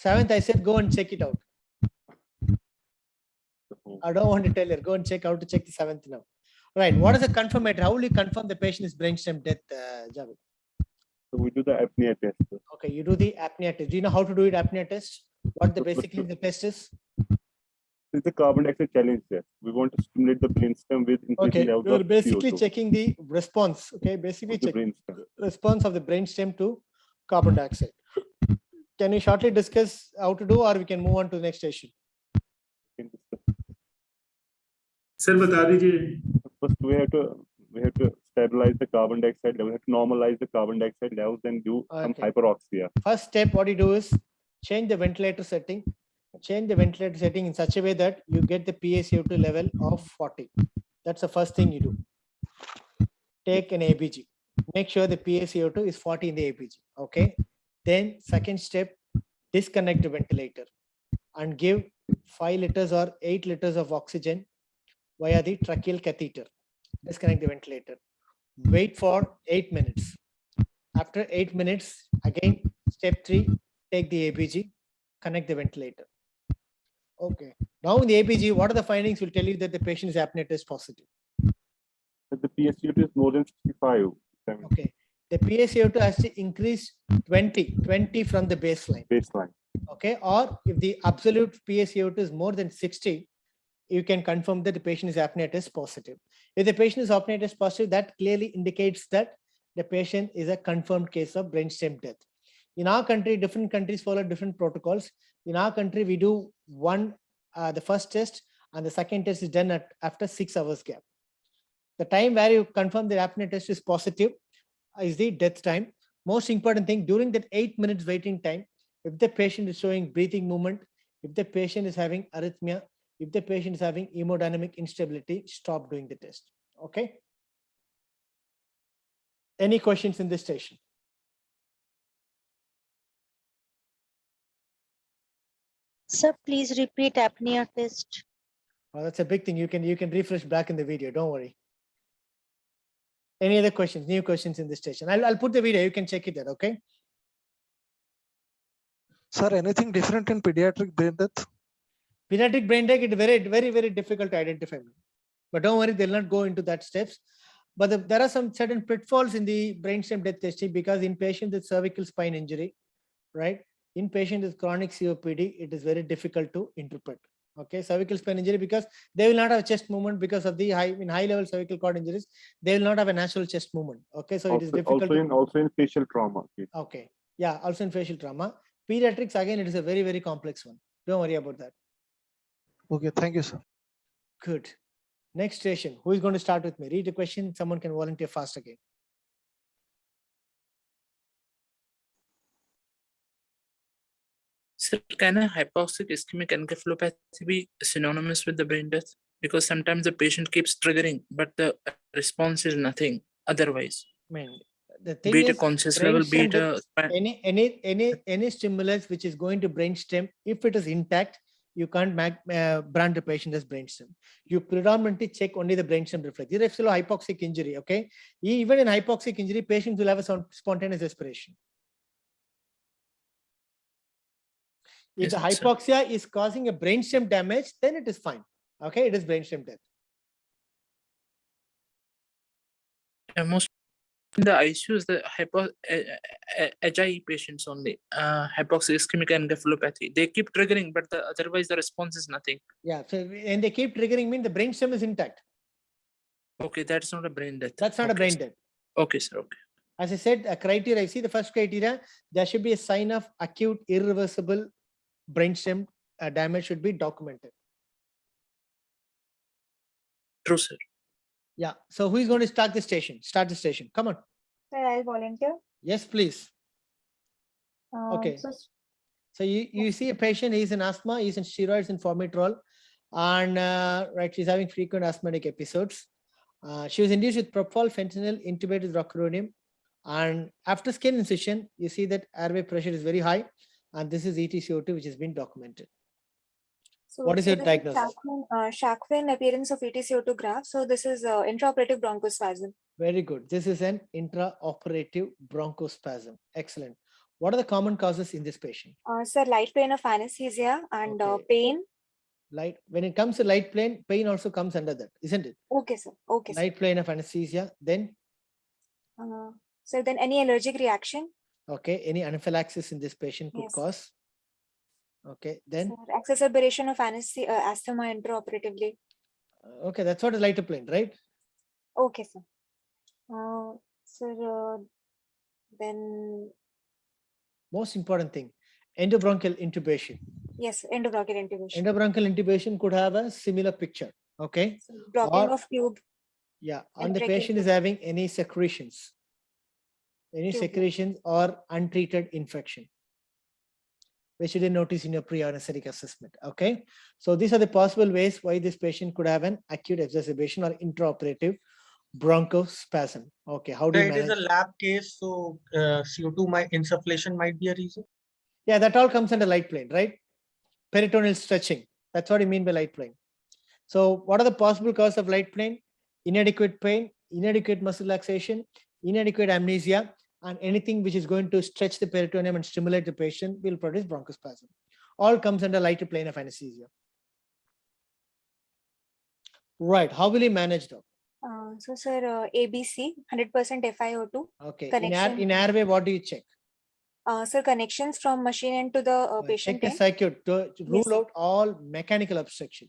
Speaker 1: 7th, I said go and check it out. I don't want to tell you. Go and check out to check the 7th now. Right. What is the confirmatory? How will you confirm the patient is brainstem death, Javed?
Speaker 7: So we do the apnea test.
Speaker 1: Okay, you do the apnea test. Do you know how to do it? Apnea test. What basically the test is?
Speaker 7: It's the carbon dioxide challenge test. We want to stimulate the brainstem with increasing levels
Speaker 1: You're
Speaker 7: of
Speaker 1: basically
Speaker 7: CO2
Speaker 1: checking the response. Okay, basically
Speaker 7: of the
Speaker 1: checking
Speaker 7: brainstem.
Speaker 1: response of the brainstem to carbon dioxide. Can you shortly discuss how to do, or we can move on to the next station?
Speaker 6: Sir, बता दीजिए.
Speaker 7: First, we have to stabilize the carbon dioxide level. We have to normalize the carbon dioxide levels and do some
Speaker 1: Okay.
Speaker 7: hyperoxia.
Speaker 1: First step, what you do is change the ventilator setting. Change the ventilator setting in such a way that you get the PaCO2 level of 40. That's the first thing you do. Take an ABG. Make sure the PaCO2 is 40 in the ABG. Okay. Then second step, disconnect the ventilator and give 5 liters or 8 liters of oxygen via the tracheal catheter. Disconnect the ventilator. Wait for 8 minutes. After 8 minutes, again, step 3, take the ABG, connect the ventilator. Okay. Now in the ABG, what are the findings? Will tell you that the patient is apnea test positive.
Speaker 7: But the PSU2 is more than 65. 70
Speaker 1: Okay. The PaCO2 has to increase 20 from the baseline.
Speaker 7: baseline.
Speaker 1: Okay. Or if the absolute PaCO2 is more than 60, you can confirm that the patient is apnea test positive. If the patient is apnea test positive, that clearly indicates that the patient is a confirmed case of brainstem death. In our country, different countries follow different protocols. In our country, we do the first test, and the second test is done after 6 hours gap. The time where you confirm the apnea test is positive is the death time. Most important thing, during that 8 minutes waiting time, if the patient is showing breathing movement, if the patient is having arrhythmia, if the patient is having hemodynamic instability, stop doing the test. Okay. Any questions in this station?
Speaker 11: Sir, please repeat apnea test.
Speaker 1: Oh, that's a big thing. You can refresh back in the video. Don't worry. Any other questions? New questions in this station? I'll put the video. You can check it there. Okay.
Speaker 4: Sir, anything different in pediatric brain death?
Speaker 1: Pediatric brain death, it's very difficult to identify. But don't worry, they'll not go into that steps. But there are some certain pitfalls in the brainstem death testing, because in patients with cervical spine injury, right? In patients with chronic COPD, it is very difficult to interpret. Okay, cervical spine injury, because they will not have chest movement because of the high level cervical cord injuries. They will not have a natural chest movement. Okay, so it is difficult.
Speaker 7: Also in facial trauma.
Speaker 1: Okay, yeah, also in facial trauma. Pediatrics, again, it is a very complex one. Don't worry about that.
Speaker 4: Okay, thank you, sir.
Speaker 1: Good. Next station. Who is going to start with me? Read the question. Someone can volunteer fast again.
Speaker 6: Sir, can a hypoxic ischemic encephalopathy be synonymous with the brain death? Because sometimes the patient keeps triggering, but the response is nothing otherwise.
Speaker 1: I mean, the thing
Speaker 6: Be it a
Speaker 1: is,
Speaker 6: conscious level, be it a
Speaker 1: any stimulus which is going to brainstem, if it is intact, you can't brand the patient as brainstem. You predominantly check only the brainstem reflex. If it's a hypoxic injury, okay, even in hypoxic injury, patients will have a spontaneous respiration. If the hypoxia is causing a brainstem damage, then it is fine. Okay, it is brainstem death.
Speaker 6: Most in the ICUs, the HIE patients only, hypoxic ischemic encephalopathy, they keep triggering, but otherwise the response is nothing.
Speaker 1: Yeah, so and they keep triggering mean the brainstem is intact.
Speaker 6: Okay, that's not a brain death.
Speaker 1: That's not a brain death.
Speaker 6: Okay, sir. Okay.
Speaker 1: As I said, a criteria, I see the first criteria, there should be a sign of acute irreversible brainstem damage should be documented.
Speaker 6: True, sir.
Speaker 1: Yeah. So who is going to start the station? Start the station. Come on.
Speaker 5: Sir, I'll volunteer.
Speaker 1: Yes, please. Okay. So you see a patient, he's in asthma, he's in steroids and formoterol, and right, she's having frequent asthmatic episodes. She was induced with propofol, fentanyl, intubated with rocuronium, and after skin incision, you see that airway pressure is very high, and this is ETCO2, which has been documented.
Speaker 5: So
Speaker 1: what is your diagnosis?
Speaker 5: Shakvin appearance of ETCO2 graph. So this is intraoperative bronchospasm.
Speaker 1: Very good. This is an intraoperative bronchospasm. Excellent. What are the common causes in this patient?
Speaker 5: Sir, light pain of anesthesia and pain.
Speaker 1: When it comes to light pain, pain also comes under that, isn't it?
Speaker 5: Okay, sir. Okay.
Speaker 1: Light pain of anesthesia. Then?
Speaker 5: So then any allergic reaction?
Speaker 1: Okay. Any anaphylaxis in this patient could cause? Okay. Then?
Speaker 5: Sir, exacerbation of asthma intraoperatively.
Speaker 1: Okay. That's what is light plane, right?
Speaker 5: Okay, sir. Sir, then
Speaker 1: most important thing, endobronchial intubation.
Speaker 5: Yes, endobronchial intubation.
Speaker 1: Endobronchial intubation could have a similar picture. Okay.
Speaker 5: So blocking of tube.
Speaker 1: Yeah. And the patient is having any secretions. Any secretions or untreated infection, which you didn't notice in your pre-anesthetic assessment. Okay. So these are the possible ways why this patient could have an acute exacerbation or intraoperative bronchospasm. Okay. How do you manage?
Speaker 9: It is a lab case, so CO2 insufflation might be a reason.
Speaker 1: Yeah, that all comes under light plane, right? Peritoneal stretching. That's what you mean by light plain. So what are the possible causes of light plain? Inadequate pain, inadequate muscle relaxation, inadequate amnesia, and anything which is going to stretch the peritoneum and stimulate the patient will produce bronchospasm. All comes under light plane of anesthesia. Right. How will you manage though?
Speaker 5: So sir, ABC, 100% FiO2.
Speaker 1: Okay.
Speaker 5: Connection.
Speaker 1: In airway, what do you check?
Speaker 5: Sir, connections from machine end to the
Speaker 1: Check
Speaker 5: patient
Speaker 1: the
Speaker 5: end.
Speaker 1: circuit to rule
Speaker 5: sir.
Speaker 1: out all mechanical obstruction.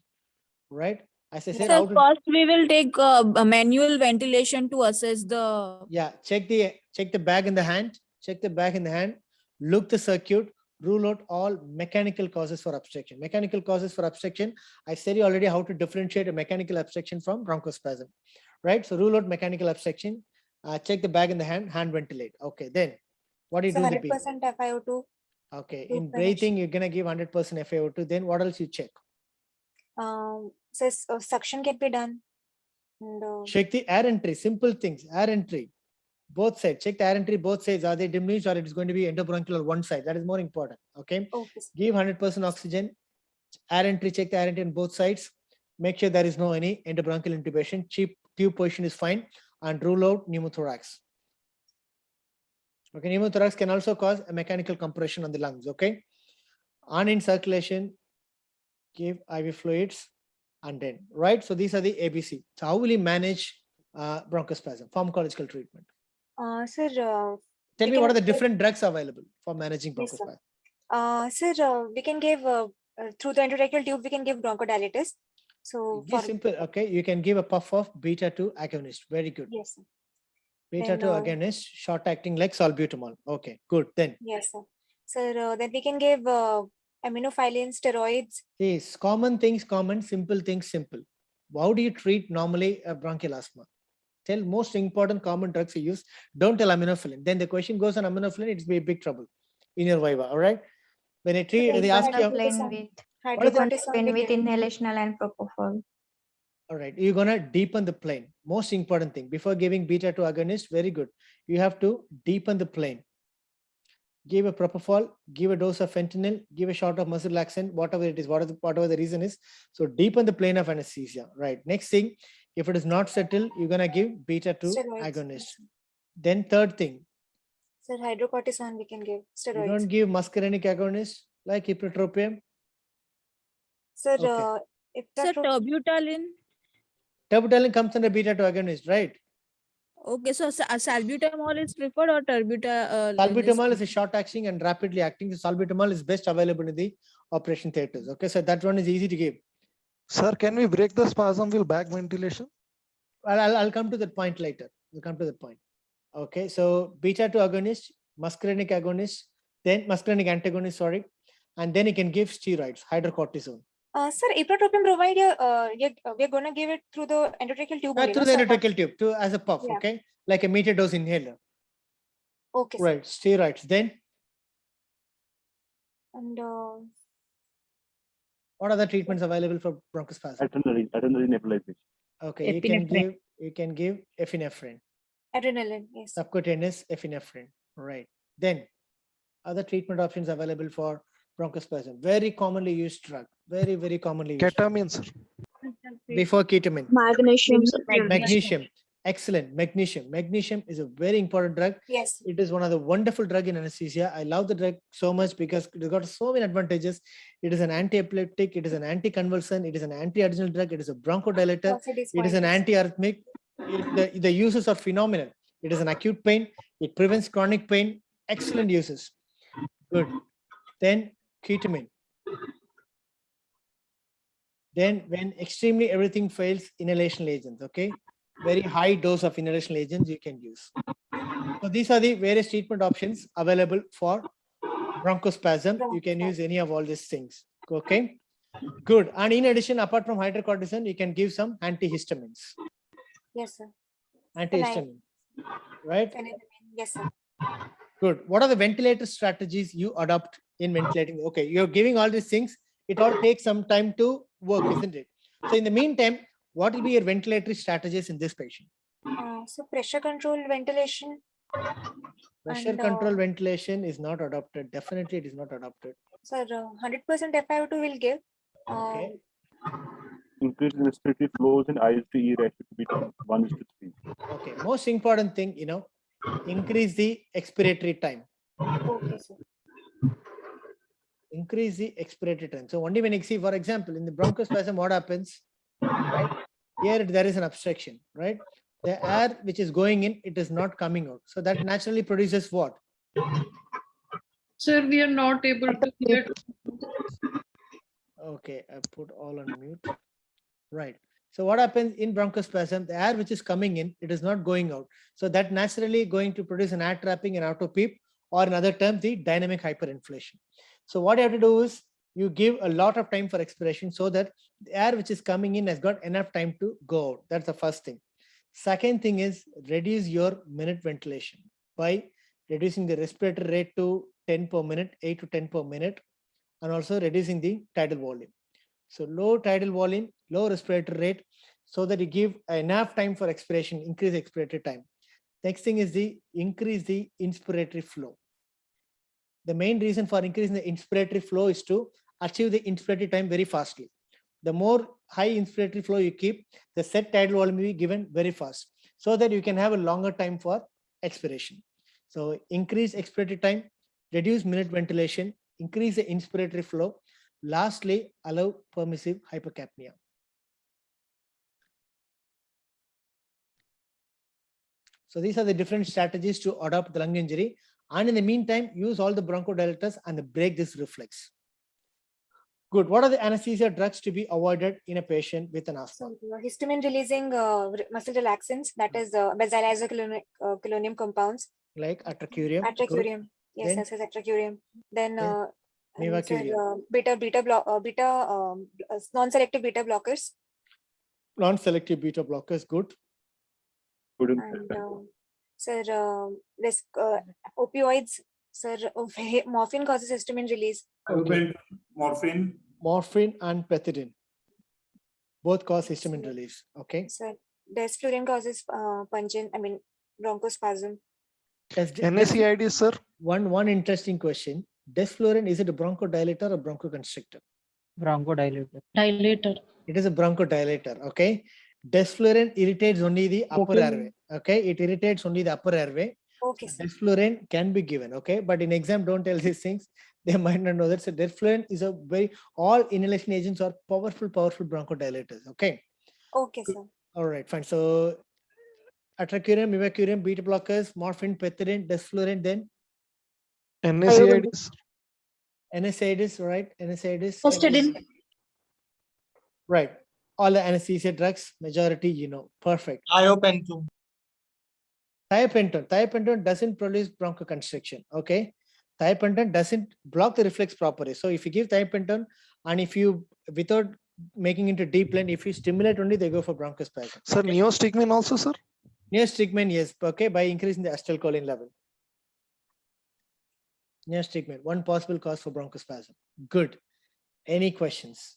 Speaker 1: Right. As I said,
Speaker 12: So
Speaker 1: how to,
Speaker 12: first we will take a manual ventilation to assess the.
Speaker 1: yeah, check the bag in the hand. Check the bag in the hand. Look the circuit. Rule out all mechanical causes for obstruction. Mechanical causes for obstruction. I said you already how to differentiate a mechanical obstruction from bronchospasm. Right. So rule out mechanical obstruction. Check the bag in the hand. Hand ventilate. Okay. Then what do you
Speaker 5: So
Speaker 1: do in the beat?
Speaker 5: 100% FiO2.
Speaker 1: Okay.
Speaker 5: to
Speaker 1: In
Speaker 5: connection.
Speaker 1: breathing, you're gonna give 100% FiO2. Then what else you check?
Speaker 5: Says suction can be done. And,
Speaker 1: Check the air entry. Simple things. Air entry. Both sides. Check the air entry. Both sides. Are they diminished or it is going to be endobronchial on one side? That is more important. Okay.
Speaker 5: okay. sir.
Speaker 1: Give 100% oxygen. Air entry. Check the air entry on both sides. Make sure there is no any endobronchial intubation. Tube position is fine. And rule out pneumothorax. Okay. Pneumothorax can also cause a mechanical compression on the lungs. Okay. On in circulation. Give IV fluids. And then, right? So these are the ABC. So how will you manage bronchospasm? Pharmacological treatment.
Speaker 5: Sir,
Speaker 1: Tell
Speaker 5: we
Speaker 1: me what
Speaker 5: can
Speaker 1: are the
Speaker 5: give-
Speaker 1: different drugs available for managing
Speaker 5: Yes, sir.
Speaker 1: bronchospasm.
Speaker 5: Sir, we can give through the endotracheal tube, we can give bronchodilators. So
Speaker 1: Be simple. Okay, you can give a puff of beta-2 agonist. Very good.
Speaker 5: yes, sir.
Speaker 1: Beta-2
Speaker 5: Then,
Speaker 1: agonist, short acting like salbutamol. Okay, good. Then
Speaker 5: Yes, sir. Sir, then we can give aminophylline steroids.
Speaker 1: these common things, common, simple things, simple. How do you treat normally a bronchial asthma? Tell most important common drugs you use. Don't tell aminophylline. Then the question goes on aminophylline, it's be a big trouble in your viva. All right. When I treat, they ask you.
Speaker 5: Hydrocortisone we give.
Speaker 8: inhalational and propofol.
Speaker 1: All right, you're gonna deepen the plane. Most important thing before giving beta-2 agonist, very good. You have to deepen the plane. Give a propofol, give a dose of fentanyl, give a shot of muscle relaxant, whatever it is, whatever the reason is. So deepen the plane of anesthesia. Right. Next thing, if it is not settled, you're gonna give beta-2
Speaker 5: Steroids,
Speaker 1: agonist.
Speaker 5: yes, sir.
Speaker 1: Then third thing,
Speaker 5: Sir, hydrocortisone we can give
Speaker 1: you
Speaker 5: steroids.
Speaker 1: don't give muscarinic agonist like ipratropium.
Speaker 5: Sir,
Speaker 1: Okay.
Speaker 5: if
Speaker 12: Sir,
Speaker 5: that
Speaker 12: terbutaline.
Speaker 1: Terbutaline comes under beta-2 agonist, right?
Speaker 12: Okay, so salbutamol is preferred or
Speaker 1: Salbutamol is a short acting and rapidly acting. The salbutamol is best available in the operation theaters. Okay, so that one is easy to give.
Speaker 4: Sir, can we break the spasm with back ventilation?
Speaker 1: I'll come to that point later. We'll come to that point. Okay, so beta-2 agonist, muscarinic agonist, then muscarinic antagonist, sorry, and then you can give steroids, hydrocortisone.
Speaker 5: Sir, ipratropium provide we're gonna give it through the endotracheal tube. only,
Speaker 1: Through
Speaker 5: no,
Speaker 1: the
Speaker 5: sir?
Speaker 1: endotracheal tube, as a puff,
Speaker 5: Yeah.
Speaker 1: okay, like a meter dose inhaler.
Speaker 5: Okay. sir.
Speaker 1: Right, steroids. Then
Speaker 5: And
Speaker 1: what other treatments available for bronchospasm?
Speaker 7: Adrenaline nebulization.
Speaker 1: Okay, you can give epinephrine,
Speaker 5: adrenaline, yes.
Speaker 1: subcutaneous epinephrine. Right. Then other treatment options available for bronchospasm. Very commonly used drug. Very commonly used.
Speaker 4: Ketamine, sir.
Speaker 1: Before ketamine.
Speaker 11: Magnesium.
Speaker 1: Magnesium. Excellent. Magnesium. Magnesium is a very important drug.
Speaker 5: Yes.
Speaker 1: It is one of the wonderful drug in anesthesia. I love the drug so much because it got so many advantages. It is an anti-epileptic. It is an anticonvulsant. It is an anti-adrenal drug. It is a bronchodilator.
Speaker 5: Also this
Speaker 1: It is
Speaker 5: point
Speaker 1: an
Speaker 5: is-
Speaker 1: anti-arrhythmic. The uses are phenomenal. It is an acute pain. It prevents chronic pain. Excellent uses. Good. Then ketamine. Then when extremely everything fails, inhalation agents, okay? Very high dose of inhalation agents you can use. So these are the various treatment options available for bronchospasm. You can use any of all these things, okay? Good. And in addition, apart from hydrocortisone, you can give some antihistamines.
Speaker 5: Yes, sir.
Speaker 1: Antihistamine, right?
Speaker 5: Phenethylamine, yes, sir.
Speaker 1: Good. What are the ventilator strategies you adopt in ventilating? Okay, you're giving all these things. It all takes some time to work, isn't it? So in the meantime, what will be your ventilatory strategies in this patient?
Speaker 5: So pressure control ventilation.
Speaker 1: Pressure
Speaker 5: And,
Speaker 1: control ventilation is not adopted. Definitely it is not adopted.
Speaker 5: Sir, 100% FiO2 will give.
Speaker 1: Okay.
Speaker 7: Increase in respiratory flows in IS/E ratio to be 1:3.
Speaker 1: Okay. Most important thing, increase the expiratory time.
Speaker 5: Okay, sir.
Speaker 1: Increase the expiratory time. So only when you see, for example, in the bronchospasm, what happens? Right? Here there is an obstruction, right? The air which is going in, it is not coming out. So that naturally produces what?
Speaker 10: Sir, we are not able to hear.
Speaker 1: Okay, I put all on mute. Right. So what happens in bronchospasm? The air which is coming in, it is not going out. So that naturally going to produce an air trapping and auto peep, or in other terms, the dynamic hyperinflation. So what you have to do is you give a lot of time for expiration so that the air which is coming in has got enough time to go out. That's the first thing. Second thing is reduce your minute ventilation by reducing the respiratory rate to 10 per minute, 8 to 10 per minute, and also reducing the tidal volume. So low tidal volume, low respiratory rate, so that you give enough time for expiration, increase expiratory time. Next thing is the increase the inspiratory flow. The main reason for increasing the inspiratory flow is to achieve the inspiratory time very fastly. The more high inspiratory flow you keep, the set tidal volume will be given very fast, so that you can have a longer time for expiration. So increase expiratory time, reduce minute ventilation, increase the inspiratory flow. Lastly, allow permissive hypercapnia. So these are the different strategies to adopt the lung injury. And in the meantime, use all the bronchodilators and break this reflex. Good. What are the anesthesia drugs to be avoided in a patient with an asthma?
Speaker 5: So, histamine releasing muscle relaxants, that is benzodiazepinone compounds.
Speaker 1: Like atracurium.
Speaker 5: Atracurium. Yes,
Speaker 1: Then-
Speaker 5: yes, atracurium. Then
Speaker 1: Mivacurium.
Speaker 5: non-selective beta blockers.
Speaker 1: Non-selective beta blockers. Good.
Speaker 7: Couldn't
Speaker 5: And sir, opioids. Sir, morphine causes histamine release.
Speaker 1: Okay.
Speaker 9: Morphine.
Speaker 1: Morphine and pethidine. Both cause histamine release. Okay.
Speaker 5: Sir, desflurane causes bronchospasm.
Speaker 4: NSAID, sir.
Speaker 1: One interesting question. Desflurane, is it a bronchodilator or bronchoconstrictor?
Speaker 3: Bronchodilator.
Speaker 8: Dilator.
Speaker 1: It is a bronchodilator. Okay. Desflurane irritates only the upper airway. Okay. It irritates only the upper airway.
Speaker 5: Okay, sir.
Speaker 1: Desflurane can be given. Okay. But in exam, don't tell these things. They might not know that. So desflurane is a all inhalation agents are powerful bronchodilators. Okay.
Speaker 5: Okay, sir.
Speaker 1: All right, fine. So atracurium, mivacurium, beta blockers, morphine, pethidine, desflurane, then
Speaker 4: NSAID, sir.
Speaker 1: NSAIDs, right? NSAIDs.
Speaker 8: Histidine.
Speaker 1: Right. All the anesthesia drugs, majority, perfect.
Speaker 9: Iopentu.
Speaker 1: Thiopentone doesn't produce bronchoconstriction. Okay. Thiopentone doesn't block the reflex properly. So if you give thiopentone and if you, without making into deep line, if you stimulate only, they go for bronchospasm.
Speaker 4: Sir, neostigmine also, sir.
Speaker 1: Neostigmine, yes. Okay. By increasing the acetylcholine level. Neostigmine, one possible cause for bronchospasm. Good. Any questions?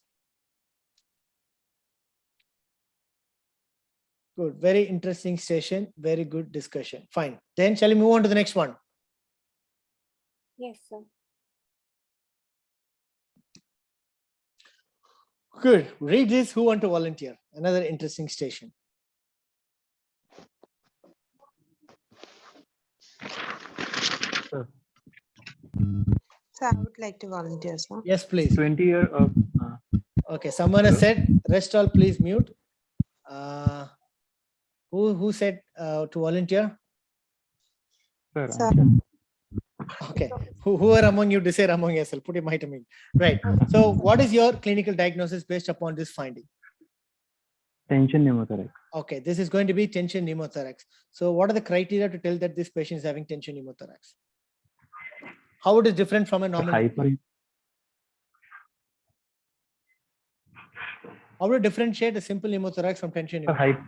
Speaker 1: Good. Very interesting session. Very good discussion. Fine. Then shall we move on to the next one?
Speaker 5: Yes, sir.
Speaker 1: Good. Read this. Who want to volunteer? Another interesting session.
Speaker 13: So I would like to volunteer, sir.
Speaker 1: Yes, please.
Speaker 6: 20-year.
Speaker 1: Okay. Someone has said, rest all, please mute. Who said to volunteer?
Speaker 13: Sir.
Speaker 1: Okay. Who are among you decide among yourself? Put your might in. Right. So what is your clinical diagnosis based upon this finding?
Speaker 6: Tension pneumothorax.
Speaker 1: Okay. This is going to be tension pneumothorax. So what are the criteria to tell that this patient is having tension pneumothorax? How it is different from a normal? How to differentiate a simple pneumothorax from tension pneumothorax?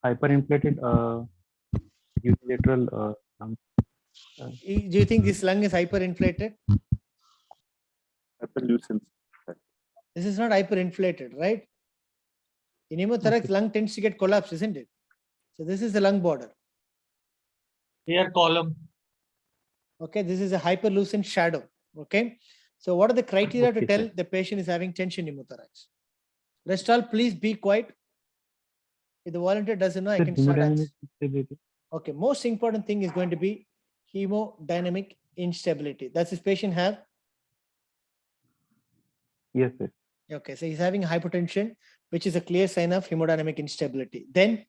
Speaker 6: Hyperinflated unilateral lung.
Speaker 1: Do you think this lung is hyperinflated?
Speaker 7: Hyperlucence.
Speaker 1: This is not hyperinflated, right? In pneumothorax, lung tends to get collapsed, isn't it? So this is the lung border.
Speaker 9: Here column.
Speaker 1: Okay, this is a hyperlucent shadow. Okay, So what are the criteria to
Speaker 14: Okay,
Speaker 1: tell
Speaker 14: sir.
Speaker 1: the patient is having tension pneumothorax? Rest all, please be quiet. If the volunteer doesn't know, I
Speaker 14: Sir,
Speaker 1: can start
Speaker 14: hemodynamic
Speaker 1: answering.
Speaker 14: instability.
Speaker 1: Okay, most important thing is going to be hemodynamic instability. Does this patient have?
Speaker 14: Yes, sir.
Speaker 1: Okay, so he's having hypertension, which is a clear sign of hemodynamic instability. Then,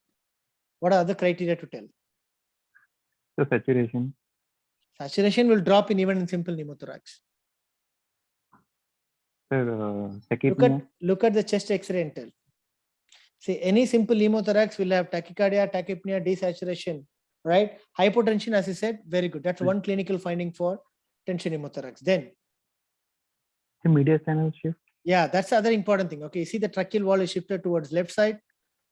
Speaker 1: what are other criteria to tell?
Speaker 14: So saturation.
Speaker 1: Saturation will drop in even in simple pneumothorax.
Speaker 14: Sir, tachypnea.
Speaker 1: Look at the chest X-ray and tell. See, any simple pneumothorax will have tachycardia, tachypnea, desaturation, right? Hypotension, as I said, very good. That's one clinical finding for tension pneumothorax. Then,
Speaker 14: The mediastinal shift.
Speaker 1: yeah, that's the other important thing. Okay, you see the tracheal wall is shifted towards left side,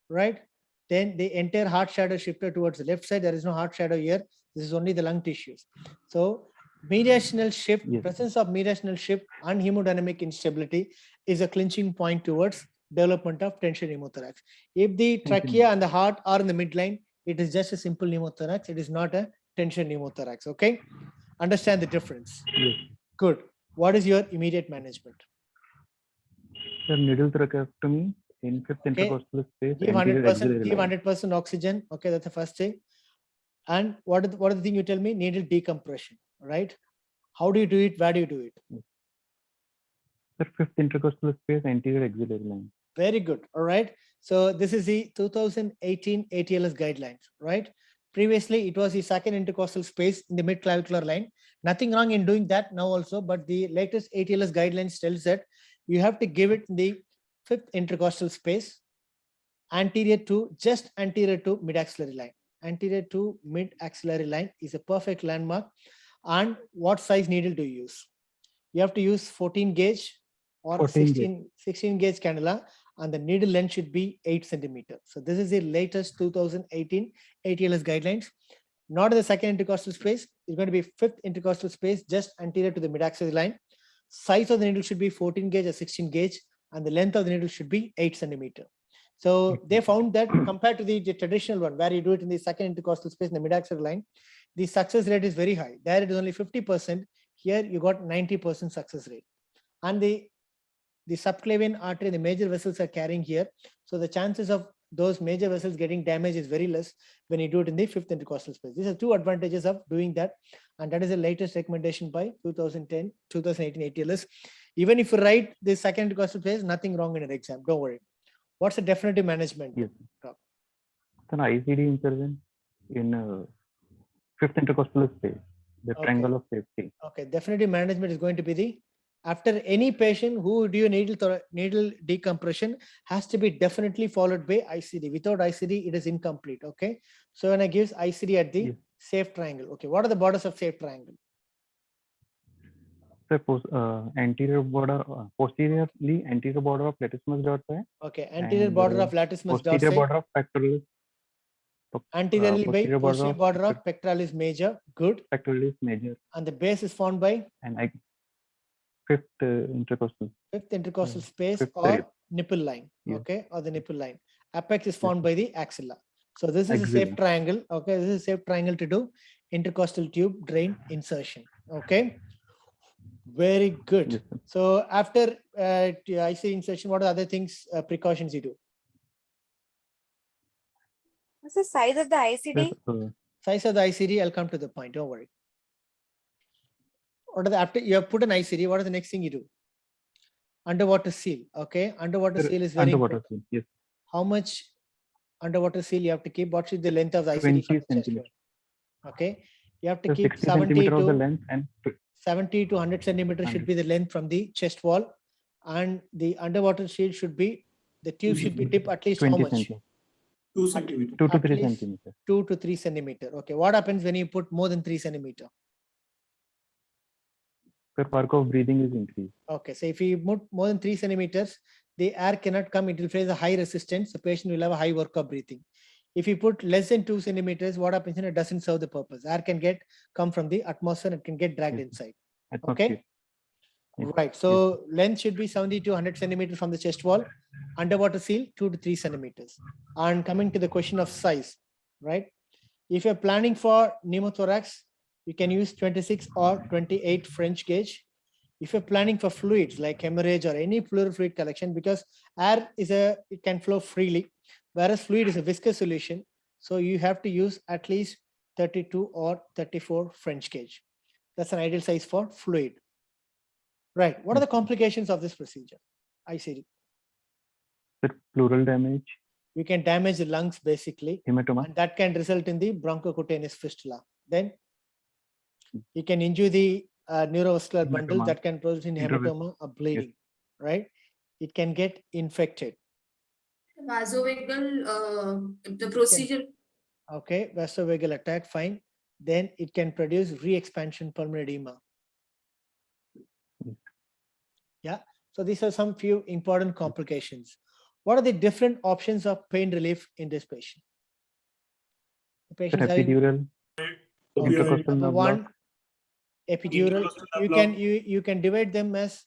Speaker 1: right? Then the entire heart shadow shifted towards the left side. There is no heart shadow here. This is only the lung tissues. So mediastinal shift,
Speaker 14: Yes.
Speaker 1: presence of mediastinal shift and hemodynamic instability is a clinching point towards development of tension pneumothorax. If the trachea and the heart are in the midline, it is just a simple pneumothorax. It is not a tension pneumothorax. Okay, understand the difference.
Speaker 14: Yes.
Speaker 1: Good. What is your immediate management?
Speaker 14: Sir, needle tracheostomy in fifth
Speaker 1: Okay.
Speaker 14: intercostal space.
Speaker 1: Give
Speaker 14: anterior
Speaker 1: 100%,
Speaker 14: axillary
Speaker 1: give
Speaker 14: line.
Speaker 1: 100% oxygen. Okay, that's the first thing. And what are the thing you tell me? Needle decompression, right? How do you do it? Where do you do it?
Speaker 14: Sir, fifth intercostal space, anterior axillary line.
Speaker 1: Very good. All right. So this is the 2018 ATLS guidelines, right? Previously, it was the second intercostal space in the mid-clavicular line. Nothing wrong in doing that now also, but the latest ATLS guidelines tells that you have to give it in the fifth intercostal space, just anterior to mid-axillary line. Anterior to mid-axillary line is a perfect landmark. And what size needle do you use? You have to use 14 gauge or 16 gauge cannula, and the needle length should be 8 centimeter. So this is the latest 2018 ATLS guidelines. Not in the second intercostal space. It's going to be fifth intercostal space, just anterior to the mid-axillary line. Size of the needle should be 14 gauge or 16 gauge, and the length of the needle should be 8 centimeter. So they found that compared to the traditional one, where you do it in the second intercostal space in the mid-axillary line, the success rate is very high. There it is only 50%. Here you got 90% success rate. And the subclavian artery, the major vessels are carrying here. So the chances of those major vessels getting damaged is very less when you do it in the fifth intercostal space. These are two advantages of doing that. And that is the latest recommendation by 2018 ATLS. Even if you write the second intercostal space, nothing wrong in an exam. Don't worry. What's the definitive management?
Speaker 14: Yes. An ICD insertion in fifth intercostal space, the triangle of safety.
Speaker 1: Okay, definitive management is going to be the, after any patient who do needle decompression, has to be definitely followed by ICD. Without ICD, it is incomplete. Okay, so when I give ICD at the safe triangle, okay, what are the borders of safe triangle?
Speaker 14: So anterior border, posteriorly anterior border of latissimus dorsi.
Speaker 1: Okay, anterior border of latissimus dorsi.
Speaker 14: Posterior border of pectoralis.
Speaker 1: Anteriorly by posterior border of pectoralis major. Good.
Speaker 14: Pectoralis major.
Speaker 1: And the base is formed by?
Speaker 14: And fifth intercostal.
Speaker 1: Fifth intercostal space or nipple line.
Speaker 14: Yeah.
Speaker 1: Okay, or the nipple line. Apex is formed by the axilla. So this is a safe triangle. Okay, this is a safe triangle to do intercostal tube drain insertion. Okay. Very good.
Speaker 14: Yes,
Speaker 1: so after IC insertion, what are the other things, precautions you do?
Speaker 5: What's the size of the ICD?
Speaker 1: Size of the ICD, I'll come to the point. Don't worry. What are the, after you have put an ICD, what is the next thing you do? Underwater seal. Okay, underwater seal is very important.
Speaker 14: Seal, yes.
Speaker 1: How much underwater seal you have to keep? What should the length of the ICD?
Speaker 14: 20 centimeters.
Speaker 1: Okay, you have to keep
Speaker 14: 70 to of the length and
Speaker 1: 70 to 100 centimeters should be the length from the chest wall, and the underwater shield should be, the tube should be dipped at least how much?
Speaker 7: 2 centimeters.
Speaker 14: 2 to 3 centimeters.
Speaker 1: 2 to 3 centimeter. Okay, what happens when you put more than 3 centimeter?
Speaker 14: The work of breathing is increased.
Speaker 1: Okay, so if you put more than 3 centimeters, the air cannot come. It will face a high resistance. The patient will have a high work of breathing. If you put less than 2 centimeters, what happens? It doesn't serve the purpose. Air can come from the atmosphere and can get dragged inside. Okay. Yes. Right. So length should be 70 to 100 centimeters from the chest wall. Underwater seal 2 to 3 centimeters. And coming to the question of size, right? If you're planning for pneumothorax, you can use 26 or 28 French gauge. If you're planning for fluids like hemorrhage or any pleural fluid collection, because air it can flow freely, whereas fluid is a viscous solution. So you have to use at least 32 or 34 French gauge. That's an ideal size for fluid. Right. What are the complications of this procedure? ICD.
Speaker 14: The pleural damage,
Speaker 1: You can damage the lungs basically,
Speaker 14: hematoma.
Speaker 1: and that can result in the bronchocutaneous fistula. Then you can injure the neurovascular bundle
Speaker 14: Hematoma.
Speaker 1: that can result in hematoma or bleeding, right? It can get infected.
Speaker 10: Vasovagal, the procedure.
Speaker 1: Okay, vasovagal attack, fine. Then it can produce re-expansion pulmonary edema. Yeah, so these are some few important complications. What are the different options of pain relief in this patient? The
Speaker 14: The
Speaker 1: patient is having
Speaker 14: epidural, intercostal
Speaker 1: number
Speaker 14: nerve
Speaker 1: one,
Speaker 14: block.
Speaker 1: epidural. You can divide them as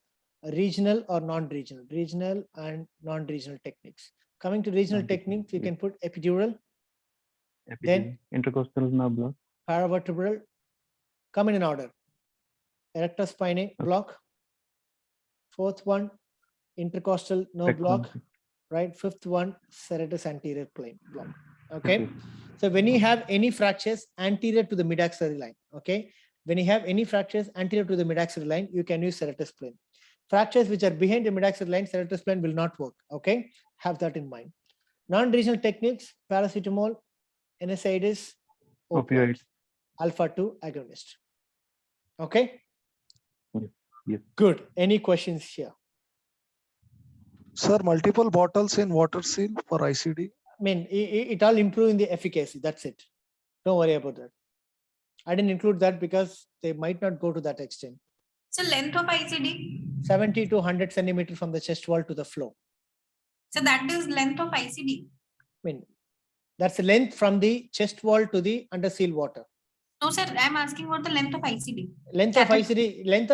Speaker 1: regional or non-regional, regional and non-regional techniques. Coming to regional techniques, you can put epidural, then
Speaker 14: Intercostal nerve block.
Speaker 1: paravertebral. Come in order. Erectospinae block. Fourth one, intercostal nerve block. Right. Fifth one, serratus anterior plane block. Okay. So when you have any fractures anterior to the mid-axillary line, okay, when you have any fractures anterior to the mid-axillary line, you can use serratus plane. Fractures which are behind the mid-axillary line, serratus plane will not work. Okay, have that in mind. Non-regional techniques: paracetamol, NSAIDs, opioids, alpha-2 agonist. Okay.
Speaker 14: Yes.
Speaker 1: Good. Any questions here?
Speaker 4: Sir, multiple bottles in water seal for ICD.
Speaker 1: I mean, it all improve in the efficacy. That's it. Don't worry about that. I didn't include that because they might not go to that extent.
Speaker 10: So length of ICD.
Speaker 1: 70 to 100 centimeters from the chest wall to the floor.
Speaker 10: So that is length of ICD.
Speaker 1: I mean, that's the length from the chest wall to the under seal water.
Speaker 10: No, sir, I'm asking what the length of ICD.
Speaker 1: Length of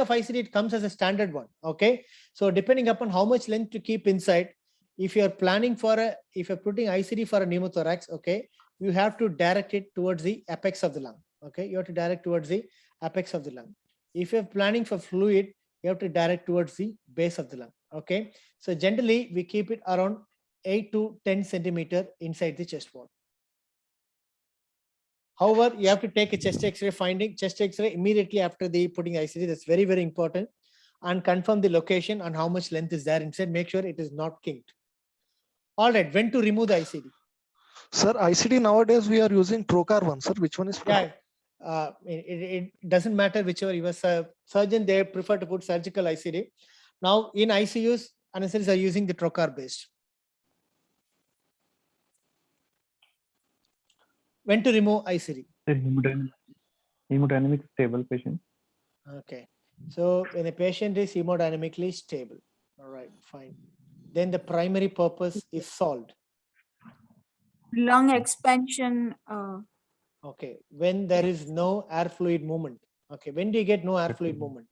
Speaker 1: ICD, it comes as a standard one. Okay. So depending upon how much length to keep inside, if you're planning for if you're putting ICD for a pneumothorax, okay, you have to direct it towards the apex of the lung. Okay. You have to direct towards the apex of the lung. If you're planning for fluid, you have to direct towards the base of the lung. Okay. So generally we keep it around 8 to 10 centimeter inside the chest wall. However, you have to take a chest X-ray finding, chest X-ray immediately after the putting ICD. That's very, very important. And confirm the location and how much length is there inside. Make sure it is not kinked. All right, when to remove the ICD?
Speaker 4: Sir, ICD nowadays we are using Trocar one. Sir, which one is?
Speaker 1: Yeah, it doesn't matter whichever. You are a surgeon, they prefer to put surgical ICD. Now in ICUs, anesthetists are using the Trocar based. When to remove ICD?
Speaker 14: Hemodynamic stable patient.
Speaker 1: Okay. So when a patient is hemodynamically stable, all right, fine. Then the primary purpose is solved.
Speaker 12: Lung expansion.
Speaker 1: Okay. When there is no air fluid movement. Okay. When do you get no air fluid movement?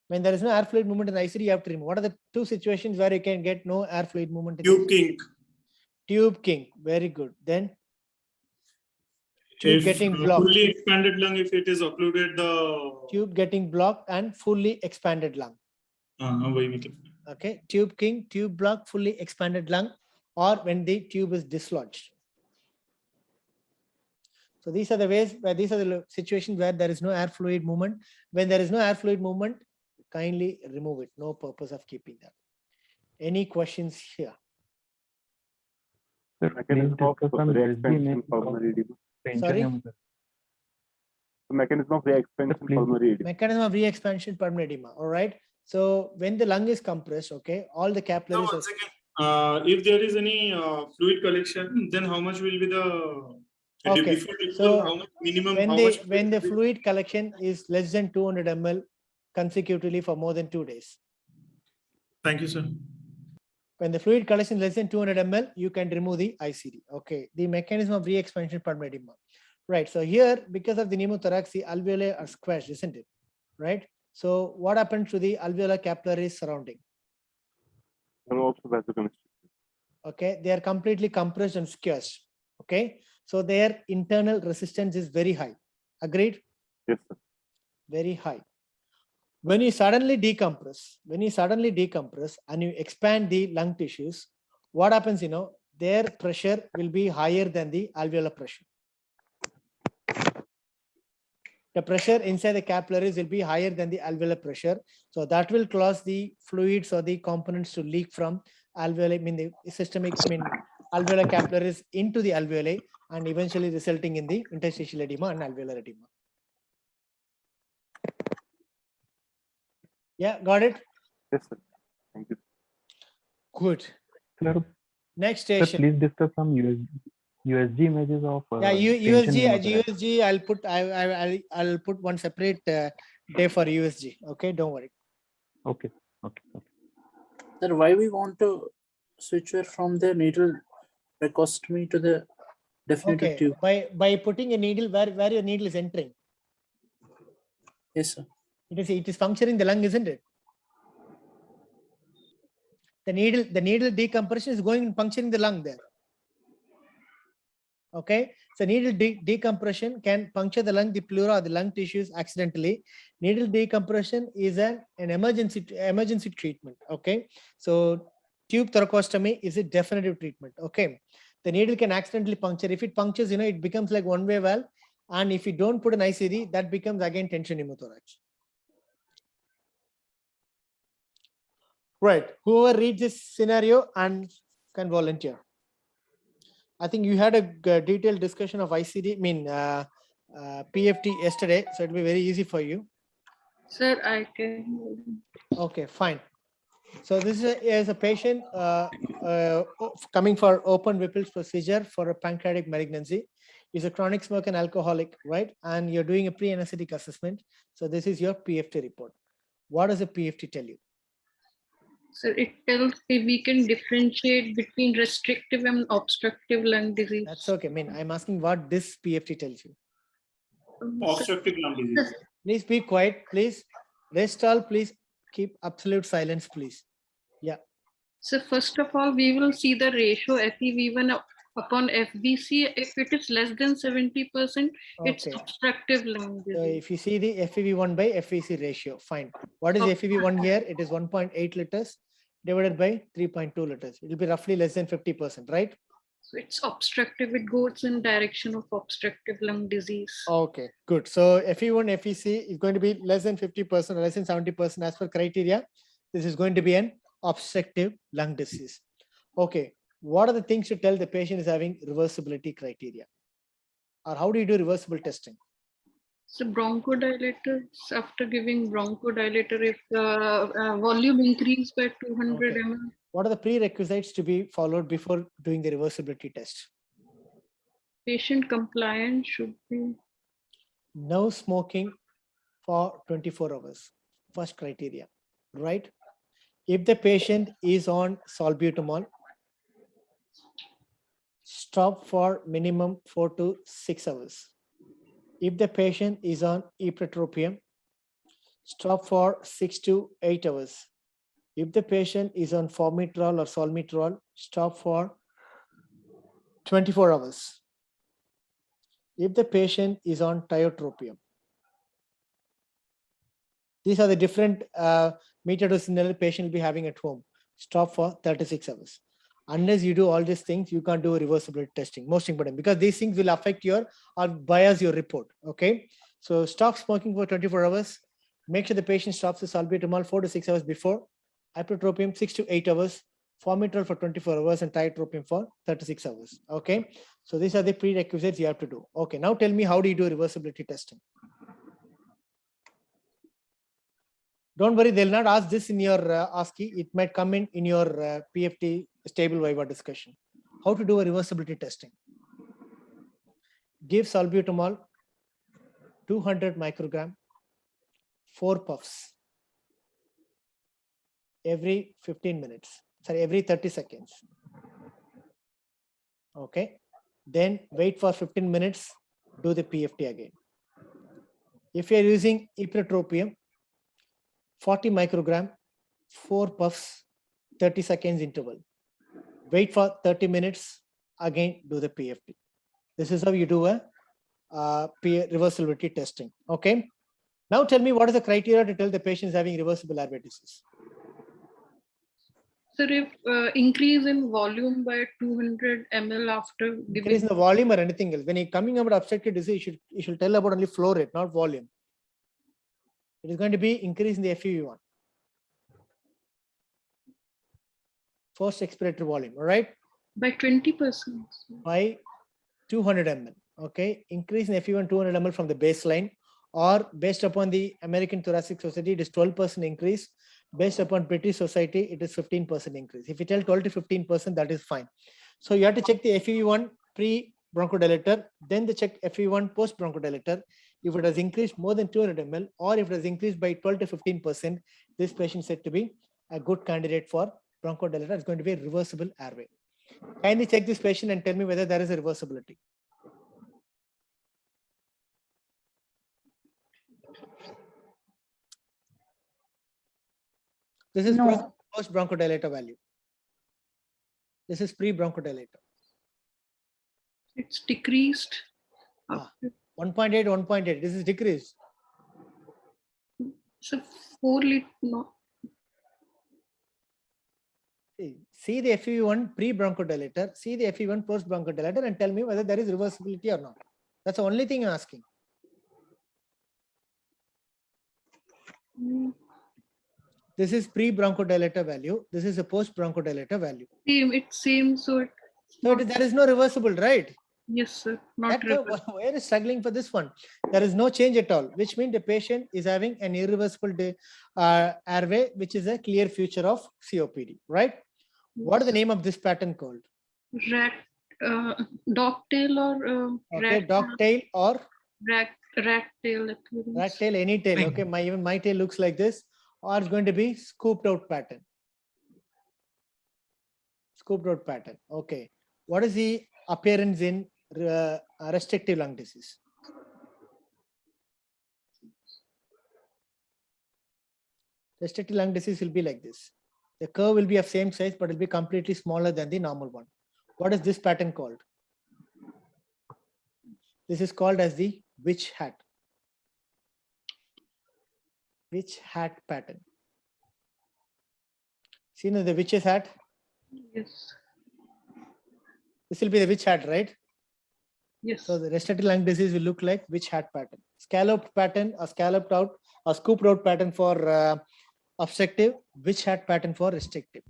Speaker 1: When there is no air fluid movement in ICD, you have to remove. What are the two situations where you can get no air fluid movement?
Speaker 15: Tube kink.
Speaker 1: Tube kink. Very good. Then tube
Speaker 15: If
Speaker 1: getting blocked.
Speaker 15: fully expanded lung, if it is occluded, the
Speaker 1: tube getting blocked and fully expanded lung. Okay. Tube kink, tube block, fully expanded lung, or when the tube is dislodged. So these are the ways where these are the situations where there is no air fluid movement. When there is no air fluid movement, kindly remove it. No purpose of keeping that. Any questions here?
Speaker 7: Mechanism of re-expansion pulmonary edema.
Speaker 1: Sorry?
Speaker 7: The mechanism of re-expansion pulmonary edema.
Speaker 1: Mechanism of re-expansion pulmonary edema. All right. So when the lung is compressed, okay, all the capillaries.
Speaker 15: One second. If there is any fluid collection, then how much will be the?
Speaker 1: Okay.
Speaker 15: Before
Speaker 1: So
Speaker 15: how much minimum?
Speaker 1: When the fluid collection is less than 200 ml consecutively for more than 2 days.
Speaker 15: Thank you, sir.
Speaker 1: When the fluid collection is less than 200 ml, you can remove the ICD. Okay. The mechanism of re-expansion pulmonary edema. Right. So here, because of the pneumothorax, the alveoli are squashed, isn't it? Right. So what happens to the alveolar capillaries surrounding? Okay. They are completely compressed and squashed. Okay. So their internal resistance is very high. Agreed?
Speaker 7: Yes, sir.
Speaker 1: very high. When you suddenly decompress and you expand the lung tissues, what happens, their pressure will be higher than the alveolar pressure. The pressure inside the capillaries will be higher than the alveolar pressure. So that will cause the fluids or the components to leak from alveoli, alveolar capillaries into the alveoli and eventually resulting in the interstitial edema and alveolar edema. Yeah, got it?
Speaker 7: Yes, sir. Thank you.
Speaker 1: Good.
Speaker 14: Sir,
Speaker 1: Next
Speaker 14: sir,
Speaker 1: station.
Speaker 14: please discuss some USG images of
Speaker 1: Yeah,
Speaker 14: tension pneumothorax.
Speaker 1: USG. I'll put one separate day for USG. Okay, don't worry.
Speaker 14: Okay.
Speaker 6: Sir, why we want to switch her from the needle tracheostomy to the definitive
Speaker 1: Okay,
Speaker 6: tube?
Speaker 1: by putting a needle where your needle is entering.
Speaker 6: Yes, sir.
Speaker 1: It is puncturing the lung, isn't it? The needle decompression is going and puncturing the lung there. Okay, so needle decompression can puncture the lung, the pleura, or the lung tissues accidentally. Needle decompression is an emergency treatment. Okay, so tube thoracostomy is a definitive treatment. Okay, the needle can accidentally puncture. If it punctures, it becomes like one-way valve, and if you don't put an ICD, that becomes again tension pneumothorax. Right. Whoever reads this scenario and can volunteer. I think you had a detailed discussion of ICD, PFT yesterday, so it'll be very easy for you.
Speaker 10: Sir, I can.
Speaker 1: Okay, fine. So this is a patient coming for open Whipple's procedure for a pancreatic malignancy. He's a chronic smoker and alcoholic, right? And you're doing a pre-anesthetic assessment. So this is your PFT report. What does the PFT tell you?
Speaker 10: So it tells if we can differentiate between restrictive and obstructive lung disease.
Speaker 1: That's okay. I'm asking what this PFT tells you.
Speaker 15: Obstructive lung disease.
Speaker 1: Please be quiet, please. Rest all, please keep absolute silence, please. Yeah.
Speaker 10: So first of all, we will see the ratio FEV1 upon FVC. If it is less than 70%, it's
Speaker 1: Okay.
Speaker 10: obstructive lung
Speaker 1: So
Speaker 10: disease.
Speaker 1: if you see the FEV1 by FVC ratio, fine. What is FEV1 here? It is 1.8 liters divided by 3.2 liters. It will be roughly less than 50%, right?
Speaker 10: So it's obstructive. It goes in direction of obstructive lung disease.
Speaker 1: Okay, good. So FEV1, FVC is going to be less than 50% or less than 70% as per criteria. This is going to be an obstructive lung disease. Okay, what are the things to tell the patient is having reversibility criteria? Or how do you do reversible testing?
Speaker 10: So bronchodilators, after giving bronchodilator, if the volume increased by 200
Speaker 1: Okay.
Speaker 10: ml.
Speaker 1: What are the prerequisites to be followed before doing the reversibility test?
Speaker 10: Patient compliance should be.
Speaker 1: No smoking for 24 hours. First criteria, right? If the patient is on salbutamol, stop for minimum 4 to 6 hours. If the patient is on ipratropium, stop for 6 to 8 hours. If the patient is on formoterol or salmeterol, stop for 24 hours. If the patient is on tiotropium, these are the different metadoses the patient will be having at home. Stop for 36 hours. Unless you do all these things, you can't do reversibility testing. Most important, because these things will affect or bias your report. Okay, so stop smoking for 24 hours. Make sure the patient stops the salbutamol 4 to 6 hours before. Ipratropium 6 to 8 hours. Formoterol for 24 hours and tiotropium for 36 hours. Okay, so these are the prerequisites you have to do. Okay, now tell me, how do you do reversibility testing? Don't worry, they'll not ask this in your ASCII. It might come in your PFT stable viva discussion. How to do a reversibility testing? Give salbutamol 200 microgram, 4 puffs every 15 minutes. Sorry, every 30 seconds. Okay. Then wait for 15 minutes, do the PFT again. If you are using ipratropium, 40 microgram, 4 puffs, 30 seconds interval. Wait for 30 minutes, again do the PFT. This is how you do a reversibility testing. Okay. Now tell me what is the criteria to tell the patient is having reversible airway disease?
Speaker 10: Sir, if increase in volume by 200 ml after
Speaker 1: Increase
Speaker 10: giving.
Speaker 1: in the volume or anything else. When you're coming about obstructive disease, you should tell about only flow rate, not volume. It is going to be increase in the FEV1. First expiratory volume, all right?
Speaker 10: By 20%.
Speaker 1: By 200 ml. Okay, increase in FEV1 200 ml from the baseline, or based upon the American Thoracic Society, it is 12% increase. Based upon British Society, it is 15% increase. If you tell 12 to 15%, that is fine. So you have to check the FEV1 pre-bronchodilator, then the check FEV1 post-bronchodilator. If it has increased more than 200 ml, or if it has increased by 12 to 15%, this patient is said to be a good candidate for bronchodilator. It's going to be a reversible airway. Kindly check this patient and tell me whether there is a reversibility. This is post bronchodilator value. This is pre-bronchodilator.
Speaker 10: It's decreased.
Speaker 1: 1.8, 1.8. This is decreased.
Speaker 10: So 4 liter. No.
Speaker 1: See the FEV1 pre-bronchodilator, see the FEV1 post-bronchodilator, and tell me whether there is reversibility or not. That's the only thing I'm asking. This is pre-bronchodilator value. This is a post-bronchodilator value.
Speaker 10: Same, it's same. So
Speaker 1: there is no reversible, right?
Speaker 10: Yes, sir. Not
Speaker 1: why are you struggling for this one? There is no change at all, which means the patient is having an irreversible airway, which is a clear feature of COPD, right? What is the name of this pattern called?
Speaker 10: Dogtail or
Speaker 1: okay, dogtail or
Speaker 10: rat tail appearance.
Speaker 1: Rat tail, any tail. Okay, even my tail looks like this, or it's going to be scooped out pattern. Scooped out pattern. Okay. What is the appearance in restrictive lung disease? Restrictive lung disease will be like this. The curve will be of same size, but it will be completely smaller than the normal one. What is this pattern called? This is called as the witch hat. Witch hat pattern. Seen in the witch's hat?
Speaker 10: Yes.
Speaker 1: This will be the witch hat, right?
Speaker 10: Yes.
Speaker 1: So the restrictive lung disease will look like witch hat pattern. Scalloped pattern, or scalloped out, or scooped out pattern for obstructive, witch hat pattern for restrictive.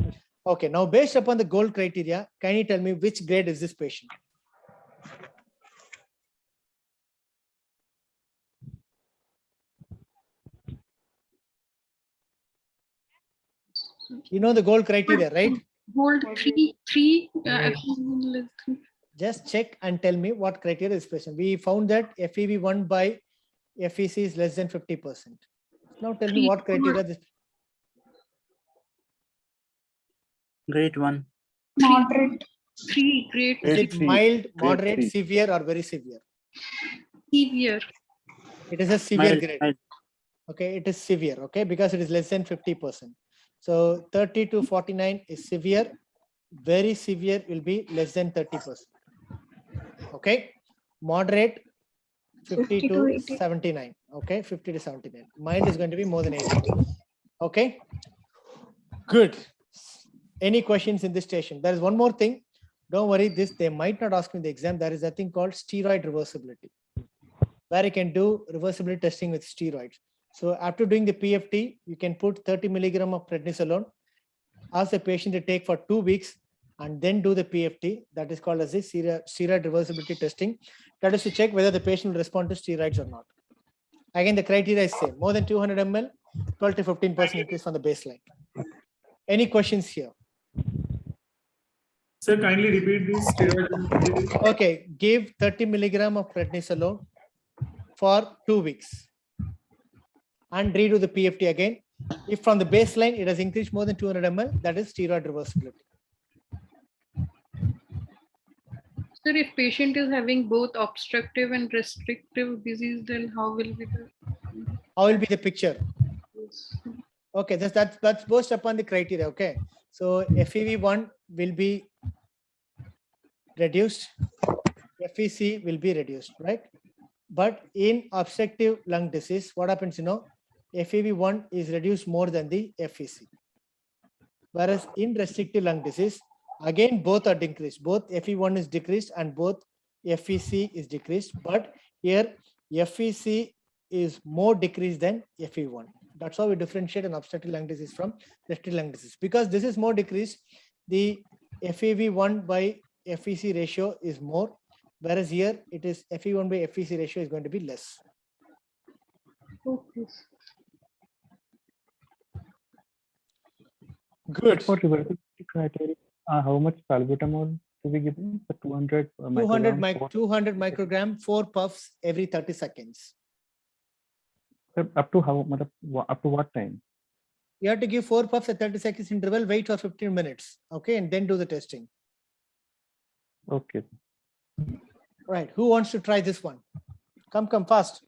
Speaker 1: Okay, now based upon the GOLD criteria, can you tell me which grade is this patient? You know the GOLD criteria, right?
Speaker 10: GOLD 3.
Speaker 1: Just check and tell me what criteria is patient. We found that FEV1 by FEC is less than 50%. Now tell me what criteria this.
Speaker 6: Grade 1.
Speaker 10: Moderate. 3 grade.
Speaker 1: Is it mild, moderate, severe, or very severe?
Speaker 10: Severe.
Speaker 1: It is a severe
Speaker 6: Mild,
Speaker 1: grade.
Speaker 6: mild.
Speaker 1: Okay, it is severe. Okay, because it is less than 50%. So 30 to 49 is severe. Very severe will be less than 30%. Okay, moderate 50 to 79. Okay, 50 to 79. Mild is going to be more than 80. Okay, good. Any questions in this station? There is one more thing. Don't worry, this they might not ask me in the exam. There is a thing called steroid reversibility, where you can do reversibility testing with steroids. So after doing the PFT, you can put 30 milligram of prednisolone, ask the patient to take for 2 weeks, and then do the PFT. That is called as the steroid reversibility testing. That is to check whether the patient will respond to steroids or not. Again, the criteria is same. More than 200 ml, 12 to 15% increase from the baseline. Any questions here?
Speaker 15: Sir, kindly repeat this.
Speaker 1: Okay, give 30 milligram of prednisolone for 2 weeks and redo the PFT again. If from the baseline it has increased more than 200 ml, that is steroid reversibility.
Speaker 10: Sir, if patient is having both obstructive and restrictive disease, then how will be the
Speaker 1: picture? Okay, that's based upon the criteria. Okay, so FEV1 will be reduced, FEC will be reduced, right? But in obstructive lung disease, what happens, FEV1 is reduced more than the FVC. Whereas in restrictive lung disease, again, both are decreased. Both FE1 is decreased and both FVC is decreased. But here, FVC is more decreased than FE1. That's how we differentiate an obstructive lung disease from restrictive lung disease. Because this is more decreased, the FEV1 by FVC ratio is more, whereas here it is FE1 by FVC ratio is going to be less.
Speaker 10: Okay.
Speaker 1: Good.
Speaker 14: For reversibility criteria, how much salbutamol to be given? The 200
Speaker 1: 200 microgram, 4 puffs every 30 seconds.
Speaker 14: Sir, up to how? Up to what time?
Speaker 1: You have to give 4 puffs at 30 seconds interval, wait for 15 minutes. Okay, and then do the testing.
Speaker 14: Okay.
Speaker 1: Right. Who wants to try this one? Come fast.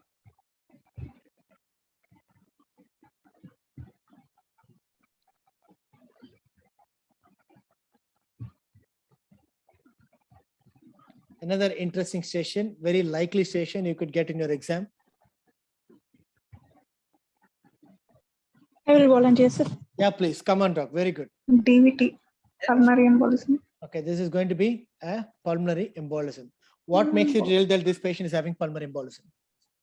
Speaker 1: Another interesting station, very likely station you could get in your exam.
Speaker 8: I will volunteer, sir.
Speaker 1: Yeah, please. Come on, doc. Very good.
Speaker 8: DVT, pulmonary embolism.
Speaker 1: Okay, this is going to be a pulmonary embolism. What makes it real that this patient is having pulmonary embolism?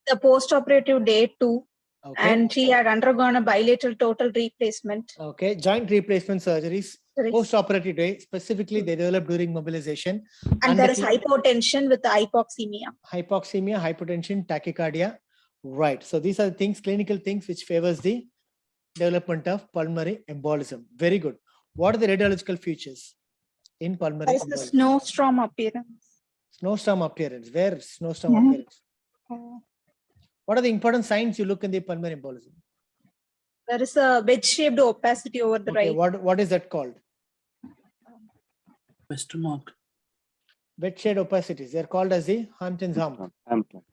Speaker 12: The post-operative day 2,
Speaker 1: Okay.
Speaker 12: and she had undergone a bilateral total replacement.
Speaker 1: Okay, joint replacement surgeries,
Speaker 12: Correct.
Speaker 1: post-operative day, specifically they develop during mobilization.
Speaker 12: And there is
Speaker 1: the
Speaker 12: hypotension with the hypoxemia.
Speaker 1: hypoxemia, hypotension, tachycardia. Right. So these are the things, clinical things which favors the development of pulmonary embolism. Very good. What are the radiological features in pulmonary
Speaker 12: There is the
Speaker 1: embolism?
Speaker 12: snowstorm appearance.
Speaker 1: Snowstorm appearance. Where is snowstorm
Speaker 12: Mhm.
Speaker 1: appearance? What are the important signs you look in the pulmonary embolism?
Speaker 12: There is a wedge-shaped opacity over the
Speaker 1: Okay,
Speaker 12: right.
Speaker 1: what is that called?
Speaker 6: Question mark.
Speaker 1: Wedge-shaped opacities. They're called as the Hampton's hump.
Speaker 7: Hampton.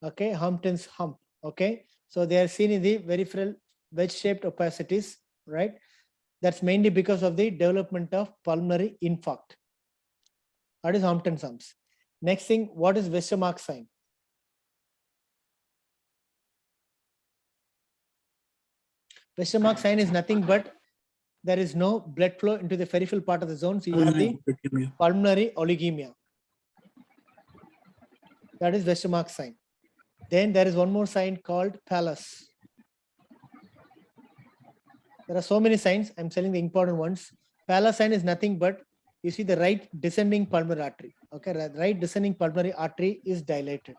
Speaker 1: Okay, Hampton's hump. Okay, so they are seen in the peripheral wedge-shaped opacities, right? That's mainly because of the development of pulmonary infarct. That is Hampton's humps. Next thing, what is Westermarck sign? Westermarck sign is nothing but there is no blood flow into the peripheral part of the zone. So you have the pulmonary oligemia. That is Westermarck sign. Then there is one more sign called Pallas. There are so many signs. I'm telling the important ones. Pallas sign is nothing but you see the right descending pulmonary artery. Okay, right descending pulmonary artery is dilated.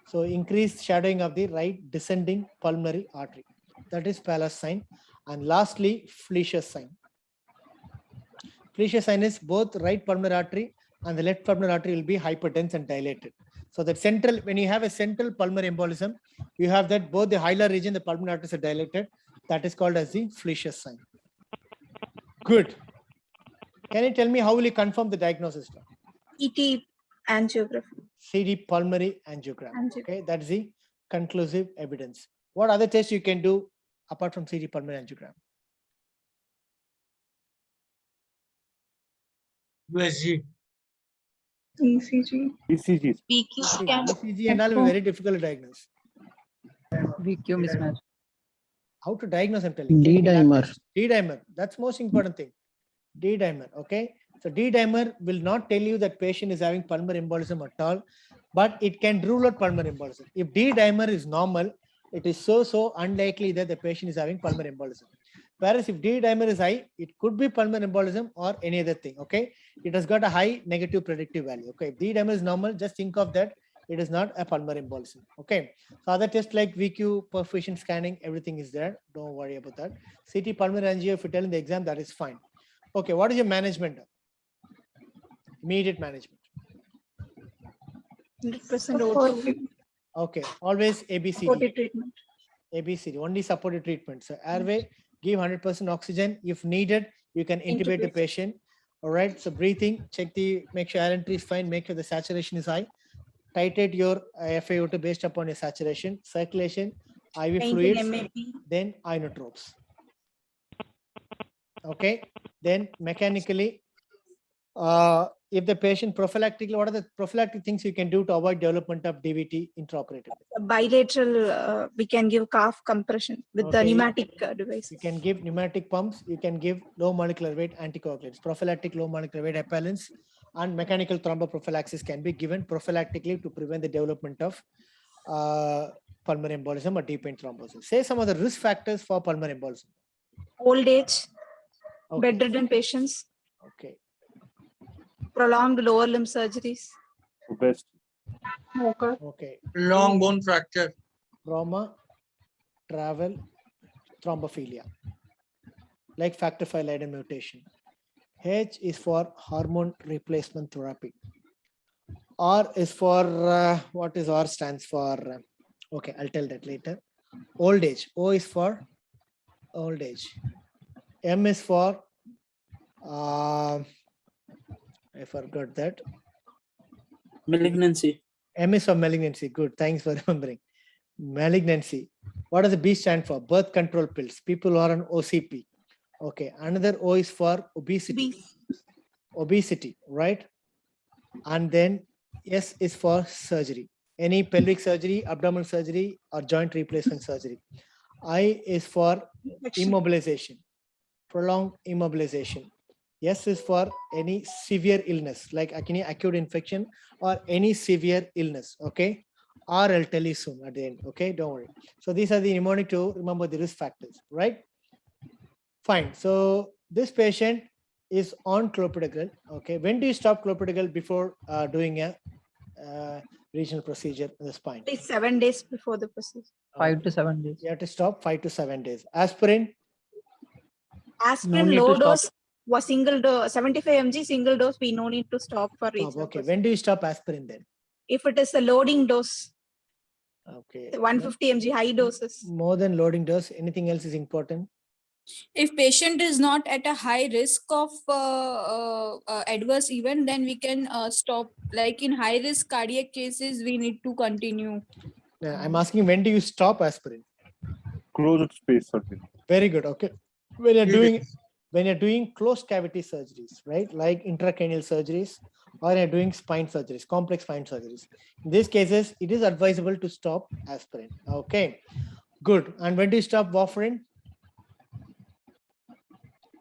Speaker 1: So increased shadowing of the right descending pulmonary artery. That is Pallas sign. And lastly, Fleischer's sign. Fleischer's sign is both right pulmonary artery and the left pulmonary artery will be hypertense and dilated. So that central, when you have a central pulmonary embolism, you have that both the hilar region, the pulmonary arteries are dilated. That is called as the Fleischer's sign. Good. Can you tell me how will you confirm the diagnosis?
Speaker 12: ET angiography.
Speaker 1: CD pulmonary angiogram. Okay, that's the conclusive evidence. What other tests you can do apart from CD pulmonary angiogram?
Speaker 9: USG.
Speaker 8: ECG.
Speaker 7: ECG.
Speaker 1: ECG and all will be very difficult to diagnose.
Speaker 3: VQ mismatch.
Speaker 1: How to diagnose, I'm telling you.
Speaker 3: D-dimer.
Speaker 1: D-dimer. That's most important thing. D-dimer. Okay. So D-dimer will not tell you that patient is having pulmonary embolism at all, but it can rule out pulmonary embolism. If D-dimer is normal, it is so unlikely that the patient is having pulmonary embolism. Whereas if D-dimer is high, it could be pulmonary embolism or any other thing. Okay. It has got a high negative predictive value. Okay. If D-dimer is normal, just think of that. It is not a pulmonary embolism. Okay. So other tests like VQ, perfusion scanning, everything is there. Don't worry about that. CT pulmonary angio, if you tell in the exam, that is fine. Okay. What is your management? Immediate management.
Speaker 12: 100% O2.
Speaker 1: Okay. Always ABCD.
Speaker 12: Supportive treatment.
Speaker 1: ABCD. Only supportive treatment. So airway, give 100% oxygen. If needed, you can intubate the patient. All right. So breathing, make sure air entry is fine. Make sure the saturation is high. Titrate your FiO2 based upon your saturation, circulation, IV fluids, then inotropes. Okay, then mechanically, if the patient prophylactically, what are the prophylactic things you can do to avoid development of DVT intraoperatively?
Speaker 8: Bilateral, we can give calf compression with the
Speaker 1: Okay.
Speaker 8: pneumatic device.
Speaker 1: You can give pneumatic pumps, you can give low molecular weight anticoagulants, prophylactic low molecular weight appellants, and mechanical thromboprophylaxis can be given prophylactically to prevent the development of pulmonary embolism or deep vein thrombosis. Say some of the risk factors for pulmonary embolism.
Speaker 8: Old age,
Speaker 1: Okay.
Speaker 8: bedridden patients,
Speaker 1: Okay.
Speaker 8: prolonged lower limb surgeries,
Speaker 7: Best.
Speaker 8: smoker,
Speaker 1: Okay.
Speaker 9: Long bone fracture.
Speaker 1: Trauma, travel, thrombophilia, like factor V Leiden mutation. H is for hormone replacement therapy. R is for what is R stands for? Okay, I'll tell that later. Old age. O is for old age. M is for I forgot that.
Speaker 6: Malignancy.
Speaker 1: M is for malignancy. Good. Thanks for remembering. Malignancy. What does the B stand for? Birth control pills. People who are on OCP. Okay. Another O is for obesity. Obesity, right? And then S is for surgery. Any pelvic surgery, abdominal surgery, or joint replacement surgery. I is for immobilization, prolonged immobilization. S is for any severe illness like any acute infection or any severe illness. Okay. Or I'll tell you soon at the end. Okay. Don't worry. So these are the mnemonic to remember the risk factors, right? Fine. So this patient is on clopidogrel. Okay. When do you stop clopidogrel before doing a regional procedure in the spine?
Speaker 8: 7 days before the procedure.
Speaker 3: 5 to 7 days.
Speaker 1: You have to stop 5 to 7 days. Aspirin.
Speaker 8: Aspirin
Speaker 3: need to
Speaker 8: low
Speaker 3: stop.
Speaker 8: dose was single dose, 75 mg single dose. We no need to stop for
Speaker 1: Stop.
Speaker 8: regional
Speaker 1: Okay.
Speaker 8: procedure.
Speaker 1: When do you stop aspirin then?
Speaker 8: If it is a loading dose,
Speaker 1: Okay.
Speaker 8: 150 mg high doses.
Speaker 1: More than loading dose. Anything else is important?
Speaker 12: If patient is not at a high risk of adverse event, then we can stop. Like in high risk cardiac cases, we need to continue.
Speaker 1: Yeah, I'm asking when do you stop aspirin?
Speaker 7: Closed space surgery.
Speaker 1: Very good. Okay. When you're doing closed cavity surgeries, right? Like intracranial surgeries, or you're doing spine surgeries, complex spine surgeries. In these cases, it is advisable to stop aspirin. Okay. Good. And when do you stop warfarin?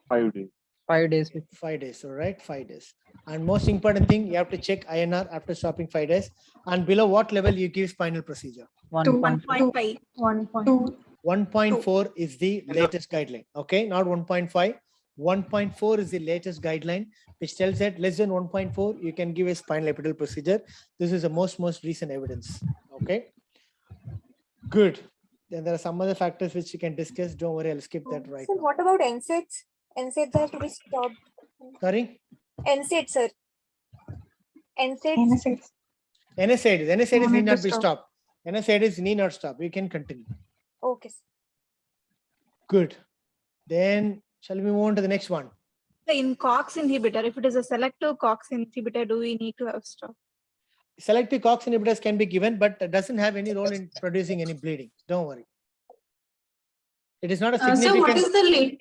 Speaker 7: 5 days.
Speaker 3: 5 days.
Speaker 1: 5 days. All right. 5 days. And most important thing, you have to check INR after stopping 5 days. And below what level you give spinal procedure?
Speaker 8: 1.5. 1.2.
Speaker 1: 1.4 is the latest guideline. Okay, not 1.5. 1.4 is the latest guideline, which tells that less than 1.4, you can give a spinal epidural procedure. This is the most recent evidence. Okay, good. Then there are some other factors which you can discuss. Don't worry, I'll skip that right
Speaker 5: So
Speaker 1: now.
Speaker 5: what about NSAIDs? NSAIDs are to be stopped.
Speaker 1: Sorry?
Speaker 5: NSAIDs, sir. NSAIDs.
Speaker 1: NSAIDs need not be stopped. NSAIDs need not stop. We can continue.
Speaker 5: Okay. Sir.
Speaker 1: Good. Then shall we move on to the next one?
Speaker 8: In COX inhibitor, if it is a selective COX inhibitor, do we need to have stop?
Speaker 1: Selective COX inhibitors can be given, but that doesn't have any role in producing any bleeding. Don't worry. It is not a significant.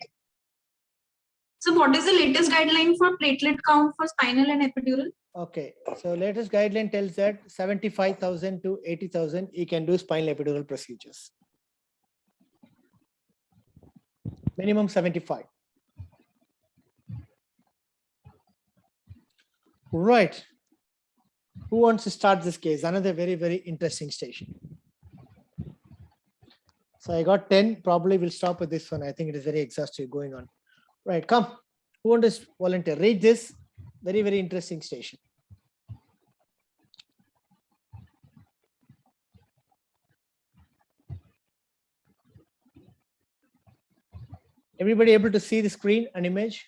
Speaker 10: So what is the latest guideline for platelet count for spinal and epidural?
Speaker 1: Okay, so latest guideline tells that 75,000 to 80,000, you can do spinal epidural procedures. Minimum 75. Right. Who wants to start this case? Another very interesting station. So I got 10. Probably we'll stop with this one. I think it is very exhaustive going on. Right, come. Who wants to volunteer? Read this. Very interesting station. Everybody able to see the screen and image?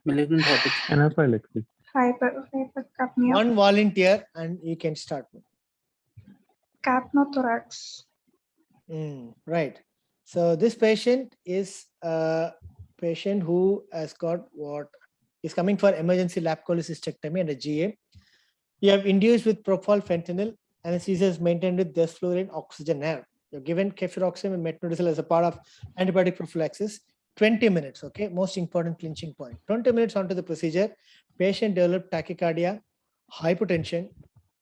Speaker 6: Malignant
Speaker 14: Anaphylaxis.
Speaker 8: Hypercapnia.
Speaker 1: One volunteer and you can start.
Speaker 8: Capnothorax.
Speaker 1: Right. So this patient is a patient who has got what is coming for emergency lap cholecystectomy and a GA. You have induced with propofol fentanyl. Anesthesia is maintained with desflurane oxygen air. You're given cefuroxime and metronidazole as a part of antibiotic prophylaxis. 20 minutes, okay, most important clinching point. 20 minutes onto the procedure, patient developed tachycardia, hypotension,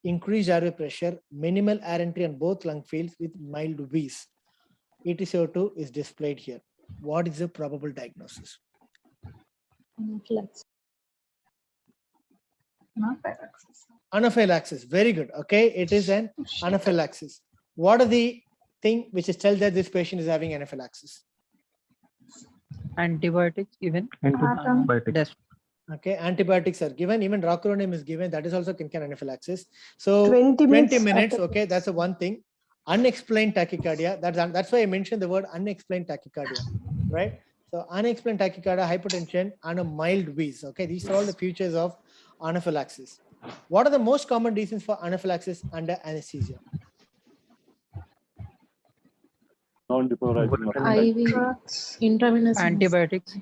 Speaker 1: increased airway pressure, minimal air entry on both lung fields with mild wheeze. EtCO2 is displayed here. What is the probable diagnosis? Anaphylaxis. Very good. Okay, it is an anaphylaxis. What are the thing which is tell that this patient is having anaphylaxis?
Speaker 3: Antibiotics given.
Speaker 14: Antibiotics.
Speaker 1: Okay, antibiotics are given. Even rocuronium is given. That is also can anaphylaxis. So
Speaker 13: 20
Speaker 1: 20
Speaker 13: minutes
Speaker 1: minutes.
Speaker 13: after
Speaker 1: Okay, that's the one thing. Unexplained tachycardia. That's why I mentioned the word unexplained tachycardia, right? So unexplained tachycardia, hypotension, and a mild wheeze. Okay, these are all the features of anaphylaxis. What are the most common reasons for anaphylaxis under anesthesia?
Speaker 7: Non-depolarizing muscle relaxation.
Speaker 8: Intravenous.
Speaker 3: Antibiotics.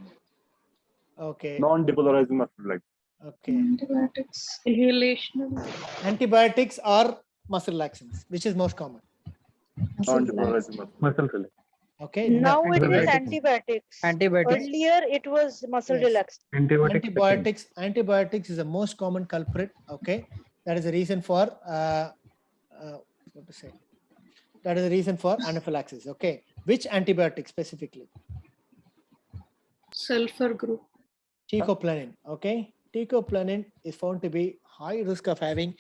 Speaker 1: Okay.
Speaker 7: Non-depolarizing muscle relaxation.
Speaker 1: Okay.
Speaker 8: Antibiotics.
Speaker 10: Inhalation.
Speaker 1: Antibiotics or muscle relaxants, which is most common?
Speaker 7: Non-depolarizing muscle relaxation.
Speaker 1: Okay.
Speaker 11: Now it is
Speaker 3: Antibiotics.
Speaker 11: antibiotics.
Speaker 3: Antibiotics.
Speaker 11: Earlier it was muscle
Speaker 1: Yes.
Speaker 11: relaxation.
Speaker 1: Antibiotics is the most common culprit. Okay, that is the reason for what to say. That is the reason for anaphylaxis. Okay, which antibiotic specifically?
Speaker 10: Sulfur group.
Speaker 1: Teicoplanin. Okay, teicoplanin is found to be high risk of having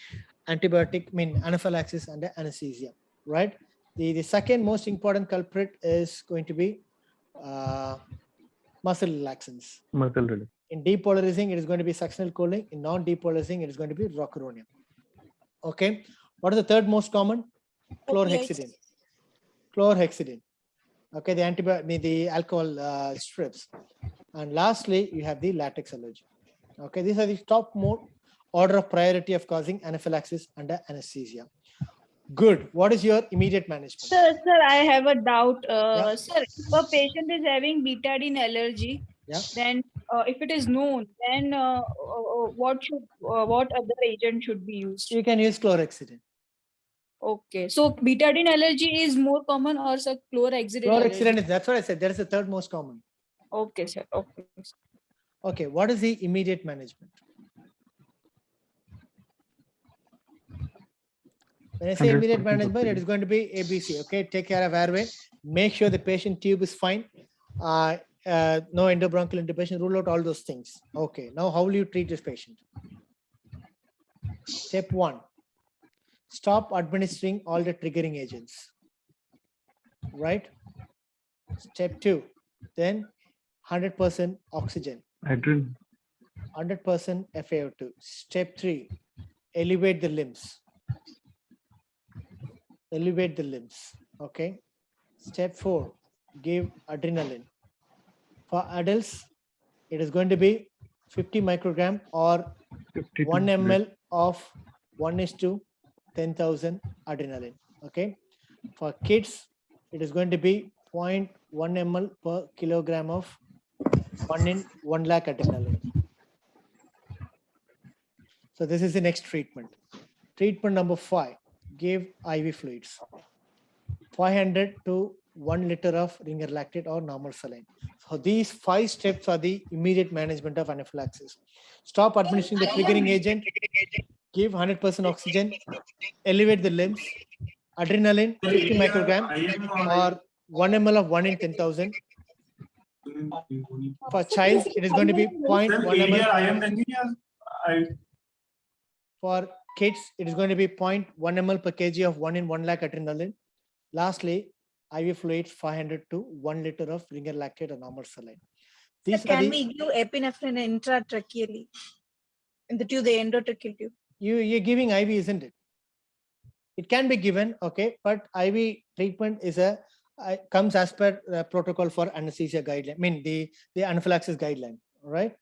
Speaker 1: anaphylaxis under anesthesia. Right. The second most important culprit is going to be muscle relaxants.
Speaker 14: Muscle relaxation.
Speaker 1: In depolarizing, it is going to be succinyl choline. In non-depolarizing, it is going to be rocuronium. Okay. What is the third most common? Chlorhexidine. Chlorhexidine. Okay, the alcohol strips. And lastly, you have the latex allergy. Okay, these are the top more order of priority of causing anaphylaxis under anesthesia. Good. What is your immediate management?
Speaker 12: Sir, I have a doubt.
Speaker 1: Yeah.
Speaker 12: Sir, if a patient is having betadine allergy,
Speaker 1: Yeah.
Speaker 12: then if it is known, then what other agent should be used?
Speaker 1: You can use chlorhexidine.
Speaker 12: Okay, so betadine allergy is more common, or sir, chlorhexidine allergy?
Speaker 1: Chlorhexidine is, that's what I said. That is the third most common.
Speaker 12: Okay, sir. Okay.
Speaker 1: Okay, what is the immediate management? When I say immediate
Speaker 14: 100%
Speaker 1: management, it
Speaker 14: oxygen.
Speaker 1: is going to be ABC. Okay, take care of airway. Make sure the patient tube is fine. No endobronchial intubation. Rule out all those things. Okay, now how will you treat this patient? Step 1. Stop administering all the triggering agents. Right? Step 2. Then 100% oxygen.
Speaker 14: Adrenaline.
Speaker 1: 100% FaO2. Step 3. Elevate the limbs. Elevate the limbs. Okay. Step 4. Give adrenaline. For adults, it is going to be 50 microgram or
Speaker 14: 50 to
Speaker 1: 1
Speaker 14: 100.
Speaker 1: ml of 1:10,000 adrenaline. Okay. For kids, it is going to be 0.1 ml per kilogram of 1 lakh adrenaline. So this is the next treatment. Treatment number 5. Give IV fluids. 500 to 1 liter of ringer lactate or normal saline. So these 5 steps are the immediate management of anaphylaxis. Stop administering the triggering agent. Give 100% oxygen. Elevate the limbs. Adrenaline 50 microgram or 1 ml of 1:10,000. For child, it is going to be 0.1 ml. For kids, it is going to be 0.1 ml per kg of 1 lakh adrenaline. Lastly, IV fluids 500 to 1 liter of ringer lactate or normal saline. These
Speaker 8: Can we give epinephrine intratracheally into the endotracheal tube?
Speaker 1: You're giving IV, isn't it? It can be given, okay, but IV treatment is comes as per protocol for anesthesia guideline. I mean the anaphylaxis guideline, all right?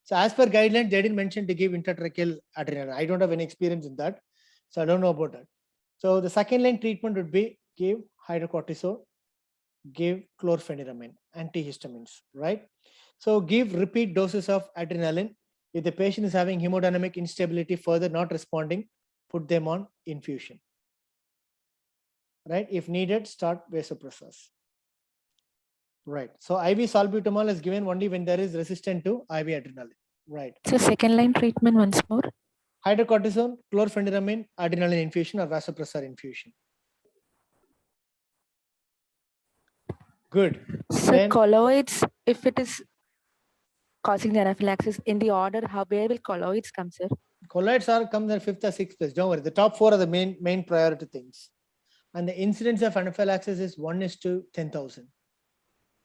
Speaker 1: So as per guideline, they didn't mention to give intratracheal adrenaline. I don't have any experience in that, so I don't know about that. So the second line treatment would be give hydrocortisone, give chlorpheniramine, antihistamines, right? So give repeat doses of adrenaline. If the patient is having hemodynamic instability, further not responding, put them on infusion. Right? If needed, start vasopressors. Right. So IV salbutamol is given only when there is resistant to IV adrenaline. Right.
Speaker 16: So second line treatment once more.
Speaker 1: Hydrocortisone, chlorpheniramine, adrenaline infusion or vasopressor infusion. Good.
Speaker 16: So
Speaker 1: Then
Speaker 16: colloids, if it is causing the anaphylaxis, in the order, where will colloids come, sir?
Speaker 1: colloids are come in 5th or 6th place. Don't worry. The top 4 are the main priority things. And the incidence of anaphylaxis is 1:10,000.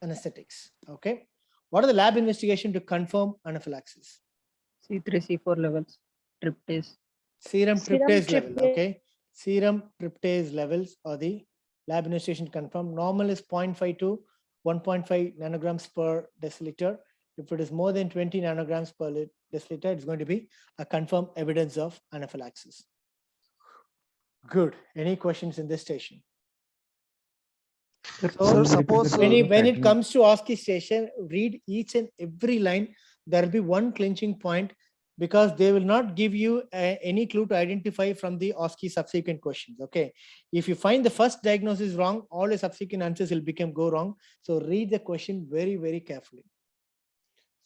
Speaker 1: Anesthetics. Okay. What are the lab investigation to confirm anaphylaxis?
Speaker 3: C3, C4 levels, tryptase.
Speaker 1: Serum tryptase level.
Speaker 11: tryptase.
Speaker 1: Okay. Serum tryptase levels are the lab investigation confirmed. Normal is 0.5 to 1.5 nanograms per deciliter. If it is more than 20 nanograms per deciliter, it's going to be a confirmed evidence of anaphylaxis. Good. Any questions in this station?
Speaker 4: Sir, suppose
Speaker 1: when it comes to OSCE station, read each and every line. There will be one clinching point because they will not give you any clue to identify from the OSCE subsequent questions. Okay. If you find the first diagnosis wrong, all the subsequent answers will go wrong. So read the question very, very carefully.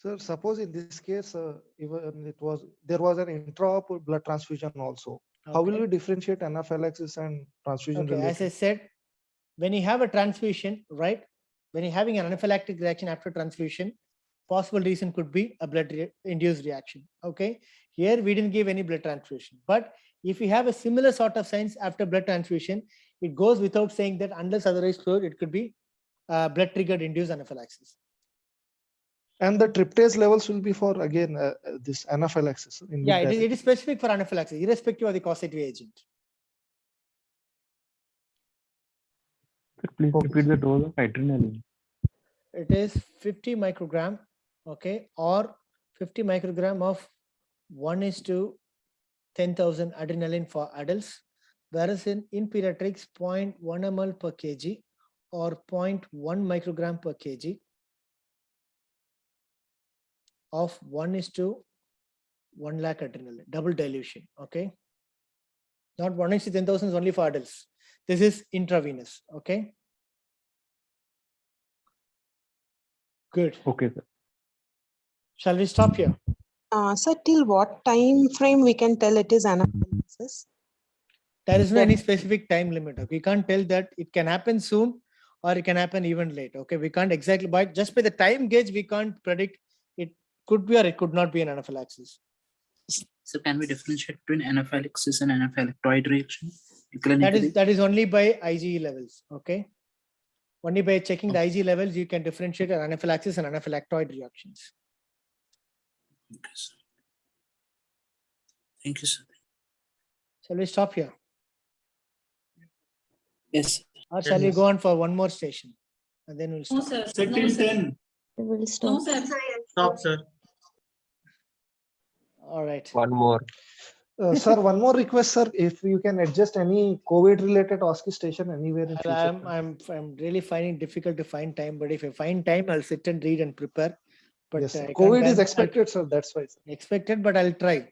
Speaker 4: Sir, suppose in this case, even there was an intra-op blood transfusion also. How will
Speaker 1: Okay.
Speaker 4: we differentiate anaphylaxis and transfusion
Speaker 1: Okay, as I
Speaker 4: related?
Speaker 1: said, when you have a transfusion, right? When you're having an anaphylactic reaction after transfusion, possible reason could be a blood-induced reaction. Okay, here we didn't give any blood transfusion, but if you have a similar sort of signs after blood transfusion, it goes without saying that unless otherwise cleared, it could be blood-triggered induced anaphylaxis.
Speaker 4: And the tryptase levels will be for again this anaphylaxis.
Speaker 1: Yeah, it is specific for anaphylaxis, irrespective of the causative agent.
Speaker 14: Sir, please repeat the dose of adrenaline.
Speaker 1: It is 50 microgram, okay, or 50 microgram of 1:10,000 adrenaline for adults, whereas in pediatrics 0.1 ml per kg or 0.1 microgram per kg of 1:1 lakh adrenaline, double dilution. Okay, not 1:10,000 is only for adults. This is intravenous. Okay. Good.
Speaker 14: Okay, sir.
Speaker 1: Shall we stop here?
Speaker 13: Sir, till what time frame we can tell it is anaphylaxis?
Speaker 1: There is no any specific time limit. Okay, you can't tell that it can happen soon or it can happen even late. Okay, we can't exactly, but just by the time gauge, we can't predict it could be or it could not be an anaphylaxis.
Speaker 6: So can we differentiate between anaphylaxis and anaphylactoid reaction?
Speaker 1: That is only by IgE levels. Okay, only by checking the IgE levels you can differentiate anaphylaxis and anaphylactoid reactions.
Speaker 6: Okay, sir. Thank you, sir.
Speaker 1: Shall we stop here?
Speaker 6: Yes.
Speaker 1: Or shall we go on for one more station and then we'll stop?
Speaker 9: Set till 10.
Speaker 11: We'll stop.
Speaker 9: Stop, sir.
Speaker 1: All right.
Speaker 17: One more.
Speaker 4: Sir, one more request, sir. If you can adjust any COVID-related OSCE station anywhere in future.
Speaker 1: I'm really finding difficult to find time, but if I find time, I'll sit and read and prepare. But
Speaker 4: Yes, sir.
Speaker 1: I can't
Speaker 4: COVID is
Speaker 1: guarantee-
Speaker 4: expected, sir. That's why, sir.
Speaker 1: Expected, but I'll try.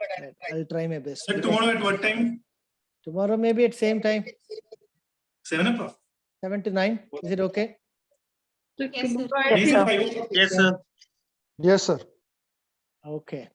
Speaker 1: I'll try my best.
Speaker 15: Sir, tomorrow at what time?
Speaker 1: Tomorrow maybe at same time,
Speaker 15: 7 o'clock.
Speaker 1: 7 to 9. Is it okay?
Speaker 10: Yes, sir.
Speaker 9: Yes, sir.
Speaker 4: Yes, sir.
Speaker 1: Okay.